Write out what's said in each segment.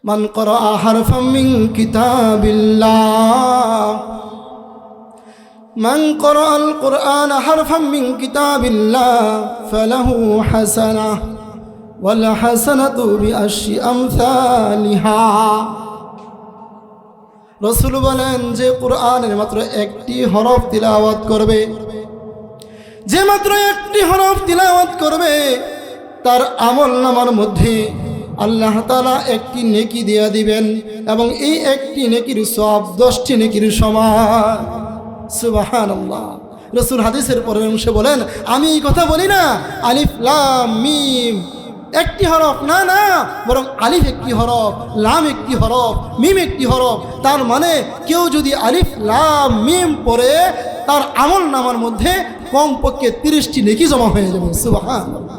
মান ক্বারা হারফাম মিন কিতাবিল্লাহ মান ক্বারা আল কুরআন হারফাম মিন কিতাবিল্লাহ ফালাহু হাসানাহ ওয়াল হাসানাতু বিআশরি আমসালিহা। রাসূল বলেন, যে কুরআনের মাত্র একটি হরফ তিলাওয়াত করবে, যে মাত্র একটি হরফ তিলাওয়াত করবে, তার আমলনামার মধ্যে আল্লাহ তাআলা একটি নেকি দিয়ে দিবেন এবং এই একটি নেকির সওয়াব 10টি নেকির সমান। সুবহানাল্লাহ। রাসূল হাদিসের পরের অংশে বলেন, আমি এই কথা বলি না আলিফ লাম মিম একটি হরফ, না না, বরং আলিফ একটি হরফ, লাম একটি হরফ, মিম একটি হরফ। তার মানে কেউ যদি আলিফ লাম মিম পড়ে, তার আমলনামার মধ্যে কমপক্ষে 30টি নেকি জমা হয়ে যাবে। সুবহানাল্লাহ।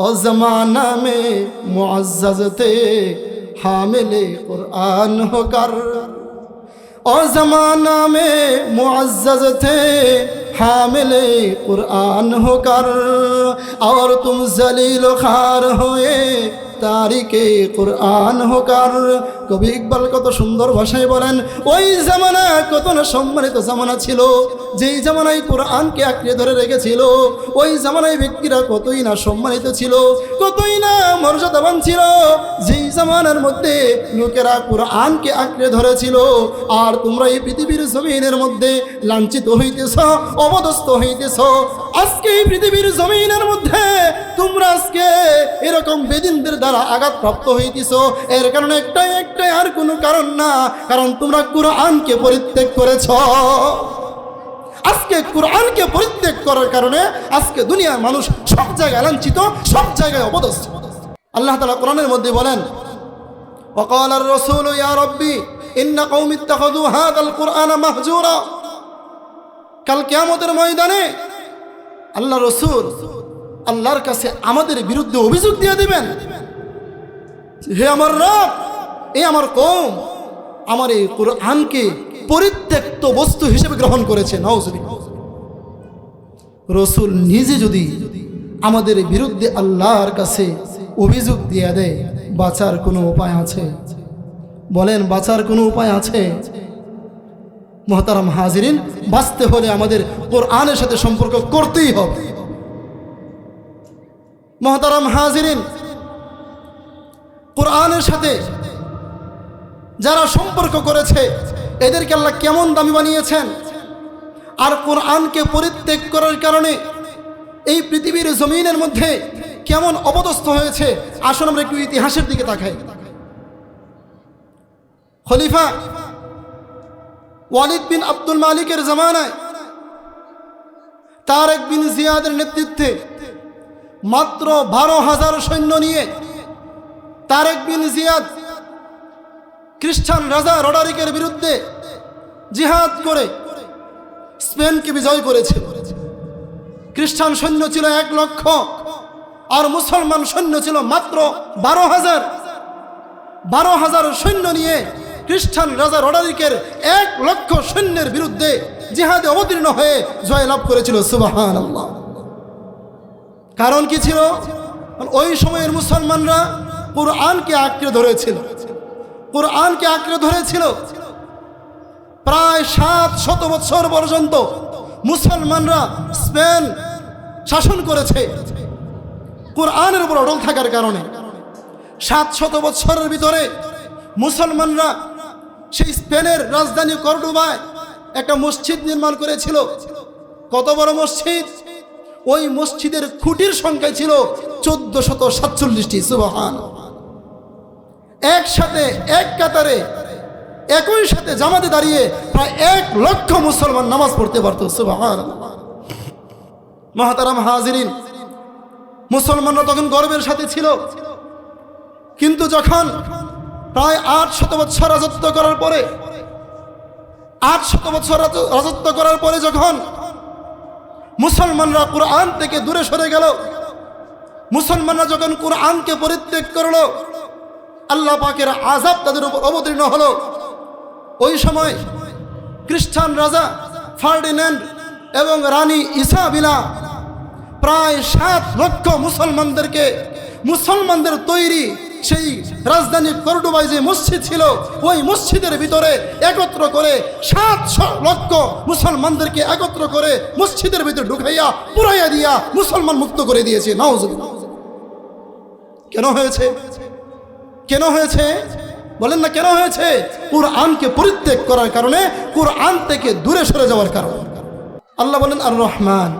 ও ज़माना में मुअज़्ज़ज़ थे हामिले कुरान होकर, ओ ज़माना में मुअज़्ज़ज़ थे हामिले कुरान होकर, और तुम ज़लील ख़ार हुए তারিকে কুরআন হোকার। কবি ইকবাল কত সুন্দর ভাষায় বলেন, ওই জামানা কত না সম্মানিত জামানা ছিল, যেই জামানায় কোরআনকে আঁকড়ে ধরে রেখেছিল। ওই জামানায় ব্যক্তিরা কতই না সম্মানিত ছিল, কতই না মর্যাদাবান ছিল, যেই জামানার মধ্যে লোকেরা কোরআনকে আঁকড়ে ধরেছিল। আর তোমরা এই পৃথিবীর জমিনের মধ্যে লাঞ্ছিত হইতেছ, অপদস্থ হইতেছ। আজকে এই পৃথিবীর জমিনের মধ্যে তোমরা আজকে এরকম বেদিনদের দ্বারা আঘাতপ্রাপ্ত হইতেছ। এর কারণে একটাই আর কোনো কারণ না, কারণ তোমরা কোরআনকে পরিত্যাগ করেছ। আজকে কোরআনকে পরিত্যাগ করার কারণে আজকে দুনিয়ার মানুষ সব জায়গায় লাঞ্ছিত, সব জায়গায় অপদস্থ। আল্লাহ তাআলা কোরআনের মধ্যে বলেন, وقال الرسول يا ربي إن قوم اتخذوا هذا القرآن مهجورا। কাল কিয়ামতের ময়দানে আল্লাহ রাসূল আল্লাহর কাছে আমাদের বিরুদ্ধে অভিযোগ দিয়ে দিবেন, হে আমার রব, এই আমার কওম আমার এই কোরআনকে পরিত্যক্ত বস্তু হিসেবে গ্রহণ করেছে। নাউযুবিল্লাহ। রাসূল নিজে যদি আমাদের বিরুদ্ধে আল্লাহর কাছে অভিযোগ দিয়ে দেয়, বাঁচার কোনো উপায় আছে? বলেন, বাঁচার কোনো উপায় আছে? মুহতারাম হাজিরিন, বাঁচতে হলে আমাদের কোরআনের সাথে সম্পর্ক করতেই হবে। মুহতারাম হাজিরিন, কোরআনের সাথে যারা সম্পর্ক করেছে এদেরকে আল্লাহ কেমন দামি বানিয়েছেন। আর কোরআনকে পরিত্যাগ করার কারণে এই পৃথিবীর জমিনের মধ্যে কেমন অপদস্থ হয়েছে, আসুন আমরা একটু ইতিহাসের দিকে তাকাই। খলিফা ওয়ালিদ বিন আব্দুল মালিকের জামানায় তারেক বিন জিয়াদের নেতৃত্বে মাত্র 12,000 সৈন্য নিয়ে তারেক বিন জিয়াদ খ্রিস্টান রাজা রডারিকের বিরুদ্ধে জিহাদ করে স্পেনকে বিজয় করেছিল। খ্রিস্টান সৈন্য ছিল 1 লক্ষ আর মুসলমান সৈন্য ছিল মাত্র 12,000। 12,000 সৈন্য নিয়ে খ্রিস্টান রাজা রডারিকের 1 লক্ষ সৈন্যের বিরুদ্ধে জিহাদে অবতীর্ণ হয়ে জয়লাভ করেছিল। সুবহানাল্লাহ। কারণ কি ছিল? ওই সময়ের মুসলমানরা কোরআনকে আঁকড়ে ধরেছিল, কোরআনকে আঁকড়ে ধরেছিল। প্রায় 700 বছর পর্যন্ত মুসলমানরা স্পেন শাসন করেছে কোরআনের উপর অটল থাকার কারণে। 700 বছরের ভিতরে মুসলমানরা সেই স্পেনের রাজধানী কর্ডোবায় একটা মসজিদ নির্মাণ করেছিল। কত বড় মসজিদ! ওই মসজিদের খুঁটির সংখ্যা ছিল 1447টি। সুবহানাল্লাহ। একসাথে এক কাতারে একই সাথে জামাতে দাঁড়িয়ে প্রায় 1 লক্ষ মুসলমান নামাজ পড়তে পারত। সুবহানাল্লাহ। মুহতারাম হাজিরিন, মুসলমানরা তখন গর্বের সাথে ছিল। কিন্তু যখন প্রায় 800 বছর রাজত্ব করার পরে 800 বছর রাজত্ব করার পরে যখন মুসলমানরা কোরআন থেকে দূরে সরে গেল, মুসলমানরা যখন কোরআনকে পরিত্যাগ করলো, আল্লাহ পাকের আযাব তাদের উপর অবতীর্ণ হলো। ওই সময় খ্রিস্টান রাজা ফার্ডিন্যান্ড এবং রানী ইসাবেলা প্রায় 7 লক্ষ মুসলমানদের তৈরি সেই রাজধানী কর্ডোবায় যে মসজিদ ছিল, ওই মসজিদের ভিতরে একত্র করে 700 লক্ষ মুসলমানদেরকে একত্র করে মসজিদের ভিতরে ঢুকাইয়া পুরাইয়া দিয়া মুসলমান মুক্ত করে দিয়েছে। নাউজুবিল্লাহ। কেন হয়েছে? কেন হয়েছে বলেন না? কেন হয়েছে? কুরআনকে পরিত্যাগ করার কারণে, কুরআন থেকে দূরে সরে যাওয়ার কারণে। আল্লাহ বলেন আর রহমান,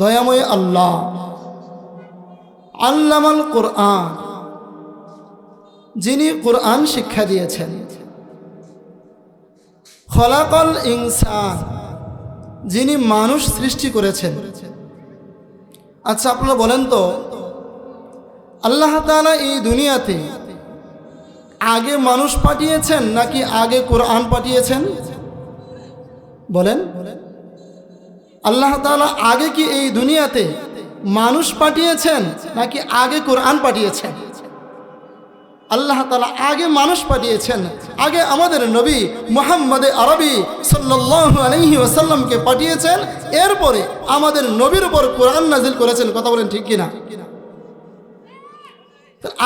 দয়াময় আল্লাহ, আল্লামাল কুরআন, যিনি কুরআন শিক্ষা দিয়েছেন, খলাকাল ইনসান, যিনি মানুষ সৃষ্টি করেছেন। আচ্ছা আপনারা বলেন তো, আল্লাহ তাআলা এই দুনিয়াতে আগে মানুষ পাঠিয়েছেন নাকি আগে কোরআন পাঠিয়েছেন? বলেন, আল্লাহ তাআলা আগে কি এই দুনিয়াতে মানুষ পাঠিয়েছেন নাকি আগে কোরআন পাঠিয়েছেন? আল্লাহ তাআলা আগে মানুষ পাঠিয়েছেন, আগে আমাদের নবী মুহাম্মদ আরবি সাল্লাল্লাহু আলাইহি ওয়াসাল্লামকে পাঠিয়েছেন, এরপরে আমাদের নবীর উপর কোরআন নাজিল করেছেন। কথা বলেন ঠিক কিনা?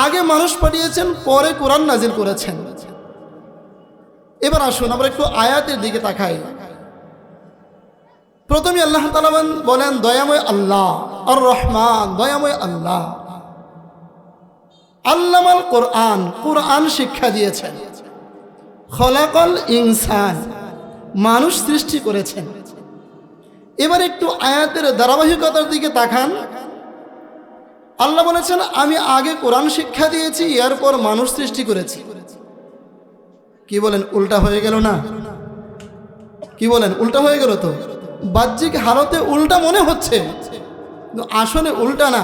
আগে মানুষ পাঠিয়েছেন, পরে কোরআন নাজিল করেছেন। এবার আসুন আমরা একটু আয়াতের দিকে তাকাই। প্রথমে আল্লাহ তাআলা বলেন দয়াময় আল্লাহ আর রহমান, দয়াময় আল্লাহ, আল্লামাল কোরআন, কোরআন শিক্ষা দিয়েছেন, খলাকাল ইনসান, মানুষ সৃষ্টি করেছেন। এবার একটু আয়াতের ধারাবাহিকতার দিকে তাকান। আল্লাহ বলেছেন আমি আগে কোরআন শিক্ষা দিয়েছি, এরপর মানুষ সৃষ্টি করেছি। কি বলেন? উল্টা হয়ে গেল না? কি বলেন? উল্টা হয়ে গেল তো। বাহ্যিক হালতে উল্টা মনে হচ্ছে, কিন্তু আসলে উল্টা না।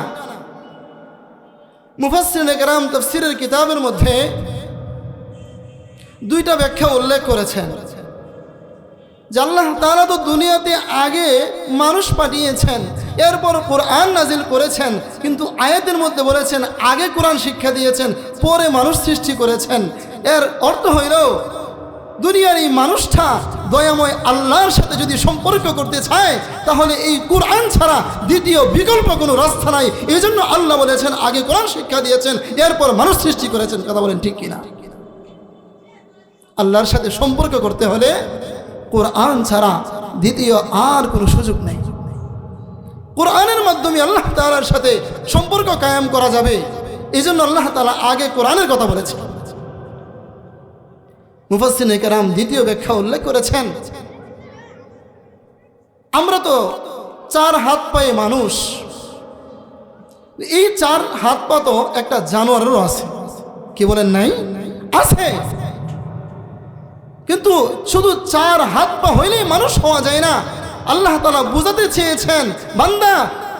মুফাসসিরিনে কেরাম তাফসীরের কিতাবের মধ্যে দুইটা ব্যাখ্যা উল্লেখ করেছেন যে আল্লাহ তাআলা তো দুনিয়াতে আগে মানুষ পাঠিয়েছেন, এরপর কোরআন নাজিল করেছেন, কিন্তু আয়াতের মধ্যে বলেছেন আগে কোরআন শিক্ষা দিয়েছেন, পরে মানুষ সৃষ্টি করেছেন। এর অর্থ হইল দুনিয়ার এই মানুষটা দয়াময় আল্লাহর সাথে যদি সম্পর্ক করতে চায়, তাহলে এই কোরআন ছাড়া দ্বিতীয় বিকল্প কোনো রাস্তা নাই। এই জন্য আল্লাহ বলেছেন আগে কোরআন শিক্ষা দিয়েছেন, এরপর মানুষ সৃষ্টি করেছেন। কথা বলেন ঠিক কিনা? আল্লাহর সাথে সম্পর্ক করতে হলে কোরআন ছাড়া দ্বিতীয় আর কোনো সুযোগ নেই। কোরআনের মাধ্যমে আল্লাহ তাআলার সাথে সম্পর্ক কায়েম করা যাবে। এই জন্য আল্লাহ তাআলা আগে কোরআনের কথা বলেছেন। মুফাসসিরিনে কেরাম দ্বিতীয় ব্যাখ্যা উল্লেখ করেছেন, আমরা তো 4 হাত পায়ে মানুষ, এই 4 হাত পা তো একটা জানোয়ারেরও আছে। কি বলেন? নাই? আছে। কিন্তু শুধু 4 হাত পা হইলেই মানুষ হওয়া যায় না। আল্লাহ তাআলা বুঝাতে চেয়েছেন, বান্দা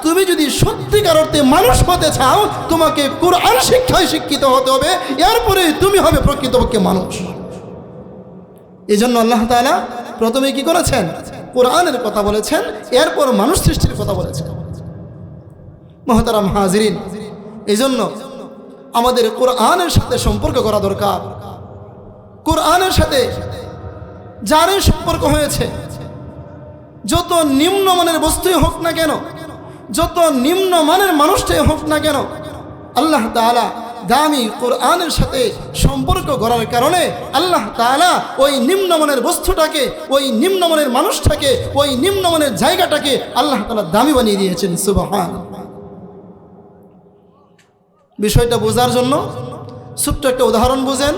তুমি যদি সত্যিকার অর্থে মানুষ হতে চাও, তোমাকে কোরআন শিক্ষায় শিক্ষিত হতে হবে, এরপরে তুমি হবে প্রকৃতপক্ষে মানুষ। এই জন্য আল্লাহ তাআলা প্রথমে কি করেছেন? কোরআনের কথা বলেছেন, এরপর মানুষ সৃষ্টির কথা বলেছেন। মুহতারাম হাজিরিন, এই জন্য আমাদের কোরআনের সাথে সম্পর্ক করা দরকার। কোরআনের সাথে যারই সম্পর্ক হয়েছে, যত নিম্নমানের বস্তুই হোক না কেন, যত নিম্নমানের মানুষটাই হোক না কেন, আল্লাহ তাআলা দামি কোরআনের সাথে সম্পর্ক করার কারণে আল্লাহ তাআলা ওই নিম্নমানের বস্তুটাকে, ওই নিম্নমানের মানুষটাকে, ওই নিম্নমানের জায়গাটাকে আল্লাহ তাআলা দামি বানিয়ে দিয়েছেন। সুবহানাল্লাহ। বিষয়টা বোঝার জন্য ছোট্ট একটা উদাহরণ বুঝেন।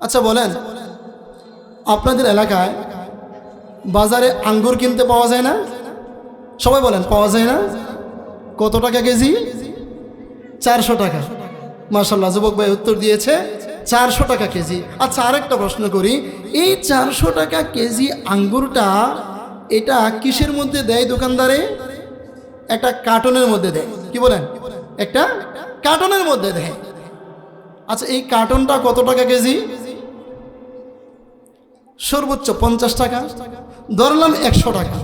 আচ্ছা বলেন, আপনাদের এলাকায় বাজারে আঙ্গুর কিনতে পাওয়া যায় না? সবাই বলেন, পাওয়া যায় না? কত টাকা কেজি? 400 টাকা। মাশাআল্লাহ, যুবক ভাই উত্তর দিয়েছে 400 টাকা কেজি। আচ্ছা আরেকটা প্রশ্ন করি, এই 400 টাকা কেজি আঙ্গুরটা এটা কিসের মধ্যে দেয় দোকানদারে? একটা কার্টনের মধ্যে দেয়। কি বলেন? একটা কার্টনের মধ্যে দেয়। আচ্ছা এই কার্টনটা কত টাকা কেজি? সর্বোচ্চ 50 টাকা, ধরলাম 100 টাকা।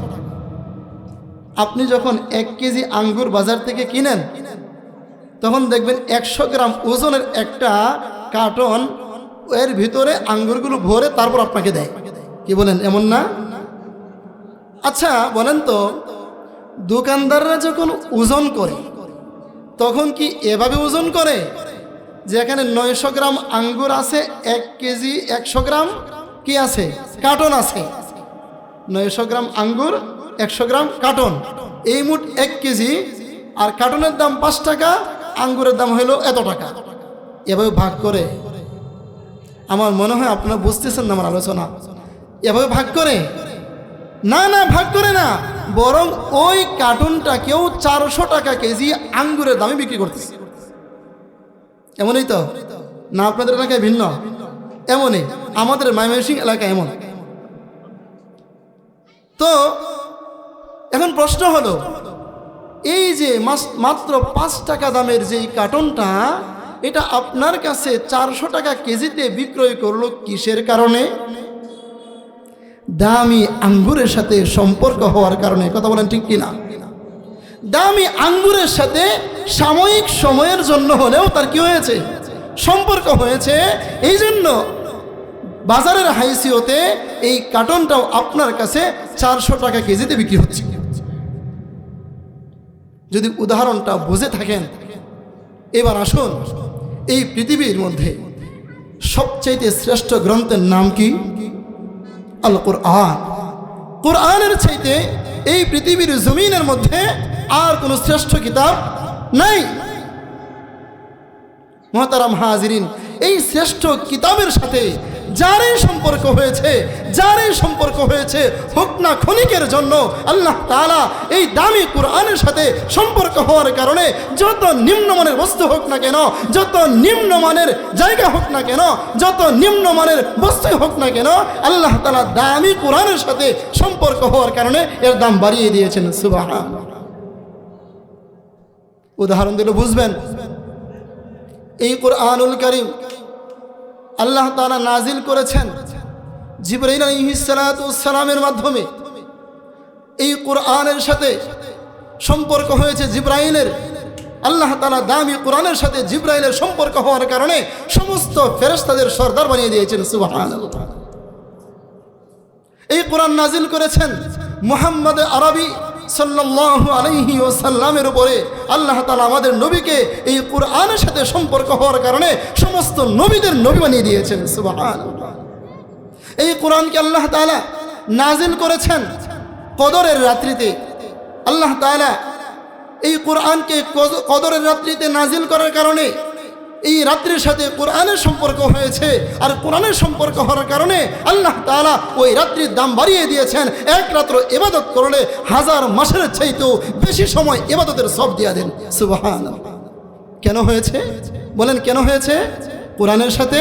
আপনি যখন 1 কেজি আঙ্গুর বাজার থেকে কিনেন, তখন দেখবেন 100 গ্রাম ওজনের একটা কার্টন, এর ভিতরে আঙ্গুরগুলো ভরে তারপর আপনাকে দেয়। কি বলেন? এমন না? আচ্ছা বলেন তো, দোকানদাররা যখন ওজন করে তখন কি এভাবে ওজন করে যে এখানে 900 গ্রাম আঙ্গুর আছে, 1 কেজি 100 গ্রাম কি আছে, কার্টন আছে। 900 গ্রাম আঙ্গুর, 100 গ্রাম কার্টন, এই মোট 1 কেজি। আর কার্টনের দাম 5 টাকা, আঙ্গুরের দাম হলো এত টাকা। এভাবে ভাগ করে, আমার মনে হয় আপনারা বুঝতেছেন না আমার আলোচনা। এভাবে ভাগ করে না, না ভাগ করে না, বরং ওই কার্টুনটা কেউ 400 টাকা কেজি আঙ্গুরের দামে বিক্রি করতেছে। এমনই তো না? আপনাদের এলাকায় ভিন্ন? এমনই আমাদের ময়মনসিংহ এলাকায় এমন। তো এখন প্রশ্ন হলো, এই যে মাত্র 5 টাকা দামের যে কার্টুনটা, এটা আপনার কাছে 400 টাকা কেজিতে বিক্রয় করলো কিসের কারণে? দামি আঙ্গুরের সাথে সম্পর্ক হওয়ার কারণে। কথা বলেন ঠিক কিনা? দামি আঙ্গুরের সাথে সাময়িক সময়ের জন্য হলেও তার কি হয়েছে, সম্পর্ক হয়েছে। এই জন্য বাজারের হাইসিওতে এই কার্টনটাও আপনার কাছে 400 টাকা কেজিতে বিক্রি হচ্ছে। যদি উদাহরণটা বুঝে থাকেন, এবার আসুন, এই পৃথিবীর মধ্যে সবচেয়ে শ্রেষ্ঠ গ্রন্থের নাম কি? আল কোরআন। কোরআনের চাইতে এই পৃথিবীর জমিনের মধ্যে আর কোনো শ্রেষ্ঠ কিতাব নাই। মুহতারাম হাজিরিন, এই শ্রেষ্ঠ কিতাবের সাথে যারই সম্পর্ক হয়েছে হোক না ক্ষণিকের জন্য, আল্লাহ তাআলা এই দামি কোরআনের সাথে সম্পর্ক হওয়ার কারণে যত নিম্নমানের বস্তু হোক না কেন, যত নিম্নমানের জায়গা হোক না কেন, যত নিম্নমানের বস্তু হোক না কেন, আল্লাহ তাআলা দামি কোরআনের সাথে সম্পর্ক হওয়ার কারণে এর দাম বাড়িয়ে দিয়েছেন। সুবহানাল্লাহ। উদাহরণ দিলে বুঝবেন। এই কোরআনুল কারীম আল্লাহ তাআলা নাজিল করেছেন জিবরাইল আলাইহিস সালাতু ওয়াস সালামের মাধ্যমে। এই কোরআনের সাথে সম্পর্ক হয়েছে জিবরাইলের। আল্লাহ তাআলা দামি কোরআনের সাথে জিবরাইলের সম্পর্ক হওয়ার কারণে সমস্ত ফেরেশতাদের সরদার বানিয়ে দিয়েছেন। সুবহানাল্লাহ। এই কোরআন নাজিল করেছেন মুহাম্মদ আরবি সাল্লাল্লাহু আলাইহি ওয়াসাল্লামের উপরে। আল্লাহ তাআলা আমাদের নবীকে এই কোরআনের সাথে সম্পর্ক হওয়ার কারণে সমস্ত নবীদের নবী বানিয়ে দিয়েছেন। সুবহানাল্লাহ। এই কোরআনকে আল্লাহ তাআলা নাজিল করেছেন কদরের রাত্রিতে। আল্লাহ তাআলা এই কোরআনকে কদরের রাত্রিতে নাজিল করার কারণে এই রাত্রির সাথে কোরআনের সম্পর্ক হয়েছে। আর কোরআনের সম্পর্ক হওয়ার কারণে আল্লাহ তাআলা ওই রাত্রির দাম বাড়িয়ে দিয়েছেন। এক রাত্র ইবাদত করলে 1000 মাসের চাইতেও বেশি সময় ইবাদতের সওয়াব দিয়ে দেন। সুবহানাল্লাহ। কেন হয়েছে বলেন? কেন হয়েছে? কোরআনের সাথে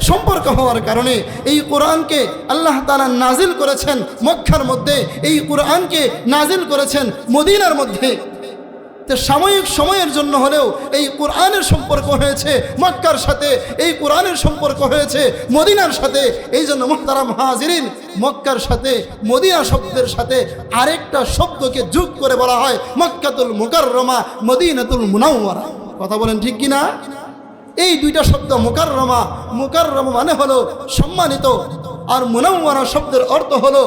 সম্পর্ক হওয়ার কারণে। এই কোরআনকে আল্লাহ তাআলা নাজিল করেছেন মক্কার মধ্যে, এই কোরআনকে নাজিল করেছেন মদিনার মধ্যে। তো সাময়িক সময়ের জন্য হলেও এই কোরআনের সম্পর্ক হয়েছে মক্কার সাথে, এই কোরআনের সম্পর্ক হয়েছে মদিনার সাথে। এই জন্য মুহতারাম হাজিরিন, মক্কার সাথে মদিনা শব্দের সাথে আরেকটা শব্দকে যোগ করে বলা হয় মক্কাতুল মুকাররমা, মদিনাতুল মুনাওয়ারা। কথা বলেন ঠিক কিনা? এই দুইটা শব্দ মুকাররমা মানে হলো সম্মানিত, আর মুনাওয়ারা শব্দের অর্থ হলো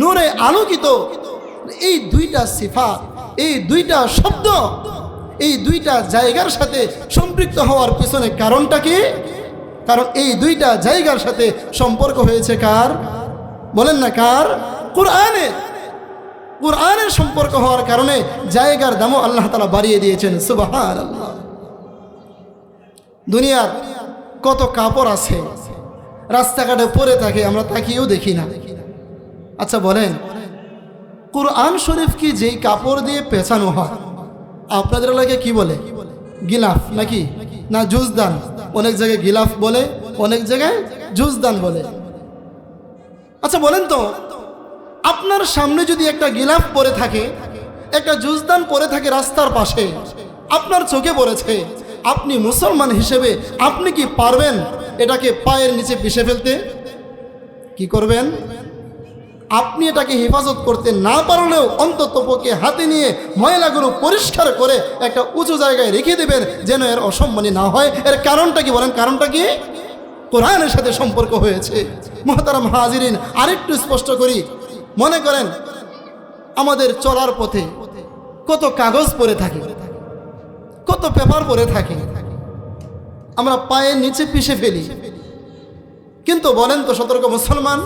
নূরে আলোকিত। এই দুইটা সিফাত, এই দুইটা শব্দ, এই দুইটা জায়গার সাথে সম্পৃক্ত হওয়ার পিছনে কারণটা কি? কারণ এই দুইটা জায়গার সাথে সম্পর্ক হয়েছে কার? বলেন না কার? কোরআনের সম্পর্ক হওয়ার কারণে জায়গার দামও আল্লাহ তাআলা বাড়িয়ে দিয়েছেন। সুবহানাল্লাহ। দুনিয়ার কত কাপড় আছে রাস্তাঘাটে পড়ে থাকে, আমরা তাকিয়েও দেখি না। আচ্ছা বলেন, কোরআন শরীফ কি যেই কাপড় দিয়ে পেঁচানো হয়, আপনাদের এলাকায় কি বলে? গিলাফ নাকি না জুজদান? অনেক জায়গায় গিলাফ বলে, অনেক জায়গায় জুজদান বলে। আচ্ছা বলেন তো, আপনার সামনে যদি একটা গিলাফ পরে থাকে, একটা জুজদান পরে থাকে রাস্তার পাশে, আপনার চোখে পড়েছে, আপনি মুসলমান হিসেবে আপনি কি পারবেন এটাকে পায়ের নিচে পিষে ফেলতে? কি করবেন? আপনি এটাকে হেফাজত করতে না পারলেও অন্তত পক্ষে হাতে নিয়ে ময়লাগুলো পরিষ্কার করে একটা উঁচু জায়গায় রেখে দেবেন, যেন এর অসম্মানী না হয়। এর কারণটা কি বলেন? কারণটা কি? কোরআনের সাথে সম্পর্ক হয়েছে। মুহতারাম হাজিরিন, আরেকটু স্পষ্ট করি। মনে করেন আমাদের চলার পথে কত কাগজ পড়ে থাকে, কত পেপার পড়ে থাকি, আমরা পায়ের নিচে পিষে ফেলি। কিন্তু বলেন তো সতর্ক মুসলমান,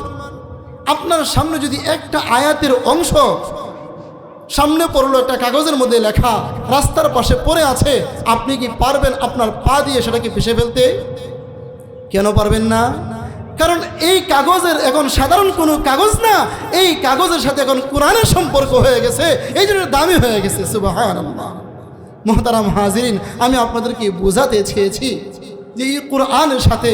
আপনার সামনে যদি একটা আয়াতের অংশ সামনে পড়লো, একটা কাগজের মধ্যে লেখা, রাস্তার পাশে পড়ে আছে, আপনি কি পারবেন আপনার পা দিয়ে সেটাকে পিষে ফেলতে? কেন পারবেন না? কারণ এই কাগজের এখন সাধারণ কোনো কাগজ না, এই কাগজের সাথে এখন কোরআনের সম্পর্ক হয়ে গেছে, এই জন্য দামি হয়ে গেছে। সুবহানাল্লাহ। মুহতারাম হাজিরিন, আমি আপনাদেরকে বোঝাতে চেয়েছি যে এই কোরআনের সাথে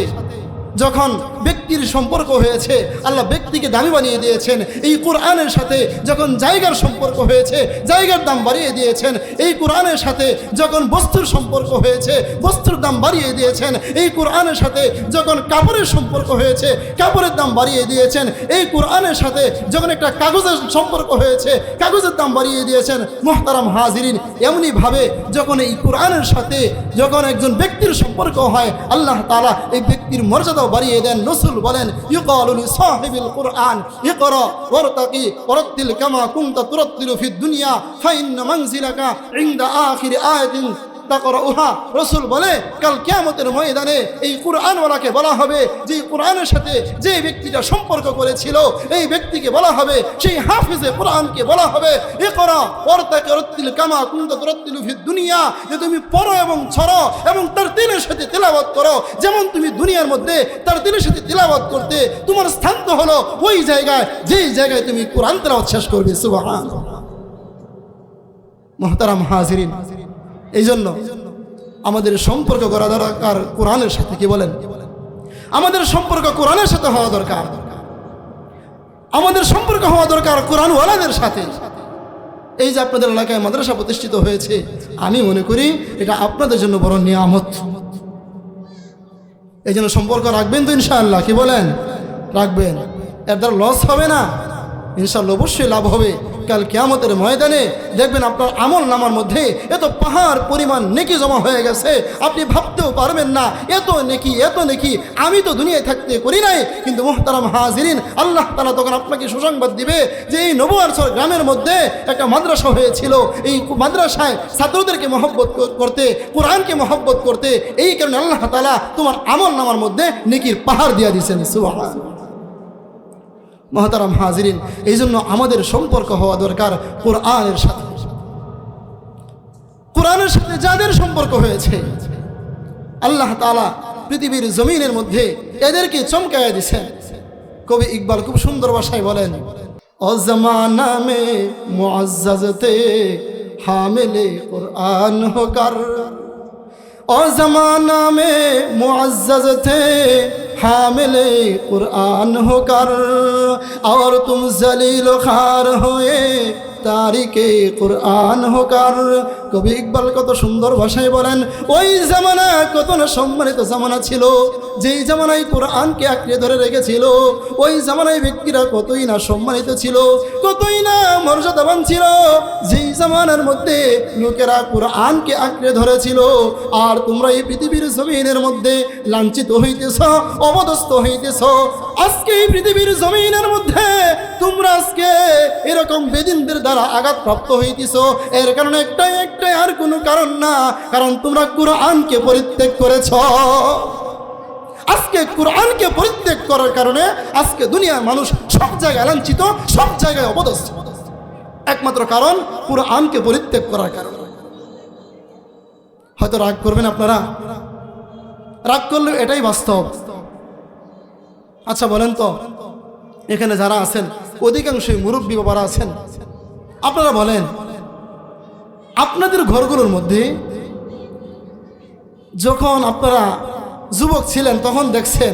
যখন ব্যক্তির সম্পর্ক হয়েছে, আল্লাহ ব্যক্তিকে দামি বানিয়ে দিয়েছেন। এই কোরআনের সাথে যখন জায়গার সম্পর্ক হয়েছে, জায়গার দাম বাড়িয়ে দিয়েছেন। এই কোরআনের সাথে যখন বস্তুর সম্পর্ক হয়েছে, বস্তুর দাম বাড়িয়ে দিয়েছেন। এই কোরআনের সাথে যখন কাপড়ের সম্পর্ক হয়েছে, কাপড়ের দাম বাড়িয়ে দিয়েছেন। এই কোরআনের সাথে যখন একটা কাগজের সম্পর্ক হয়েছে, কাগজের দাম বাড়িয়ে দিয়েছেন। মুহতারাম হাজিরিন, এমনিভাবে যখন এই কোরআনের সাথে যখন একজন ব্যক্তির সম্পর্ক হয়, আল্লাহ তাআলা এই ব্যক্তির মর্যাদা বাড়িয়ে দেন। রাসূল বলেন, ইউকালু লিসাহিবিল কুরআন ইকরা ওয়ারতাকি ওয়ারাত্তিল কামা কুনতা তুরাত্তিলু ফিদ দুনিয়া ফাইন্না মানজিলাকা ইনদা আখিরি আয়াতিন তাকরাউহা। রাসূল বলে, কাল কিয়ামতের ময়দানে এই কুরআনওয়ালাকে বলা হবে, যে কুরআনের সাথে যে ব্যক্তিটা সম্পর্ক করেছিল, এই ব্যক্তিকে বলা হবে, সেই হাফিজে কুরআনকে বলা হবে, ইকরা ওয়ারতাকি ওয়ারাত্তিল কামা কুনতা তুরাত্তিলু ফিদ দুনিয়া, যে তুমি পড়ো এবং ছড়ো এবং তারতিলের সাথে তেলাওয়াত করো, যেমন তুমি দুনিয়ার মধ্যে তারতিলের সাথে তেলাওয়াত করতে, তোমার স্থান তো হলো ওই জায়গায় যেই জায়গায় তুমি কুরআন তেলাওয়াত শেষ করবে। সুবহানাল্লাহ। মুহতারাম হাজিরিন, এই জন্য আমাদের সম্পর্ক করা দরকার কোরআনের সাথে। কি বলেন? আমাদের সম্পর্ক কোরআনের সাথে হওয়া দরকার, আমাদের সম্পর্ক হওয়া দরকার কোরআনওয়ালাদের সাথে। এই যে আপনাদের এলাকায় মাদ্রাসা প্রতিষ্ঠিত হয়েছে, আমি মনে করি এটা আপনাদের জন্য বড় নিয়ামত। এই জন্য সম্পর্ক রাখবেন তো ইনশাআল্লাহ? কি বলেন? রাখবেন। এর দ্বারা লস হবে না, ইনশাআল্লাহ অবশ্যই লাভ হবে। কাল কিয়ামতের ময়দানে দেখবেন আপনার আমল নামার মধ্যে এত পাহাড় পরিমাণ নেকি জমা হয়ে গেছে, আপনি ভাবতেও পারবেন না এত নেকি, এত নেকি আমি তো দুনিয়ায় থাকতে করি নাই। কিন্তু মুহতারাম হাজিরিন, আল্লাহ তাআলা তখন আপনাকে সুসংবাদ দিবে যে এই নবুয়ারসর গ্রামের মধ্যে একটা মাদ্রাসা হয়েছিল, এই মাদ্রাসায় ছাত্রদেরকে মহব্বত করতে, কোরআনকে মহব্বত করতে, এই কারণে আল্লাহ তাআলা তোমার আমল নামার মধ্যে নেকির পাহাড় দিয়ে দিয়েছেন। সুবহানাল্লাহ। মুহতারাম হাজিরিন, এই জন্য আমাদের সম্পর্ক হওয়া দরকার কোরআনের সাথে। কোরআনের সাথে যাদের সম্পর্ক হয়েছে, আল্লাহ তাআলা পৃথিবীর জমিনের মধ্যে এদেরকে চমকায়া দিয়েছেন। কবি ইকবাল খুব সুন্দর ভাষায় বলেন, ও জমানা মে মুআজ্জাজ তে হামিলে কুরআন হোকর, ও জমানা মে মুআজ্জাজ थे हामिले कुरान होकर, और तुम जलील खार हुए তারিকে কুরআন হোকার। কবি ইকবাল কত সুন্দর ভাষায় বলেন, ওই জামানা কত না সম্মানিত জামানা ছিল, যেই জামানায় কোরআনকে আঁকড়ে ধরে রেখেছিল, ওই জামানায় ব্যক্তিরা কতই না সম্মানিত ছিল, কতই না মর্যাদাবান ছিল, যেই জামানার মধ্যে লোকেরা কোরআনকে আঁকড়ে ধরেছিল। আর তোমরা এই পৃথিবীর জমিনের মধ্যে লাঞ্ছিত হইতেছ, অপদস্থ হইতেছ। আজকে এই পৃথিবীর জমিনের মধ্যে তোমরা আজকে এরকম বেদিনদের দ্বারা আঘাতপ্রাপ্ত হইতেছ। এর কারণে একটাই আর কোনো কারণ না, কারণ তোমরা কোরআনকে পরিত্যাগ করেছ। আজকে কোরআনকে পরিত্যাগ করার কারণে আজকে দুনিয়ার মানুষ সব জায়গায় লাঞ্ছিত, সব জায়গায় অপদস্থ। একমাত্র কারণ কোরআনকে পরিত্যাগ করার কারণে। হয়তো রাগ করবেন আপনারা, রাগ করলেও এটাই বাস্তব। আচ্ছা বলেন তো, এখানে যারা আছেন অধিকাংশই মুরব্বী বাবারা আছেন, আপনারা বলেন আপনাদের ঘরগুলোর মধ্যে যখন আপনারা যুবক ছিলেন তখন দেখছেন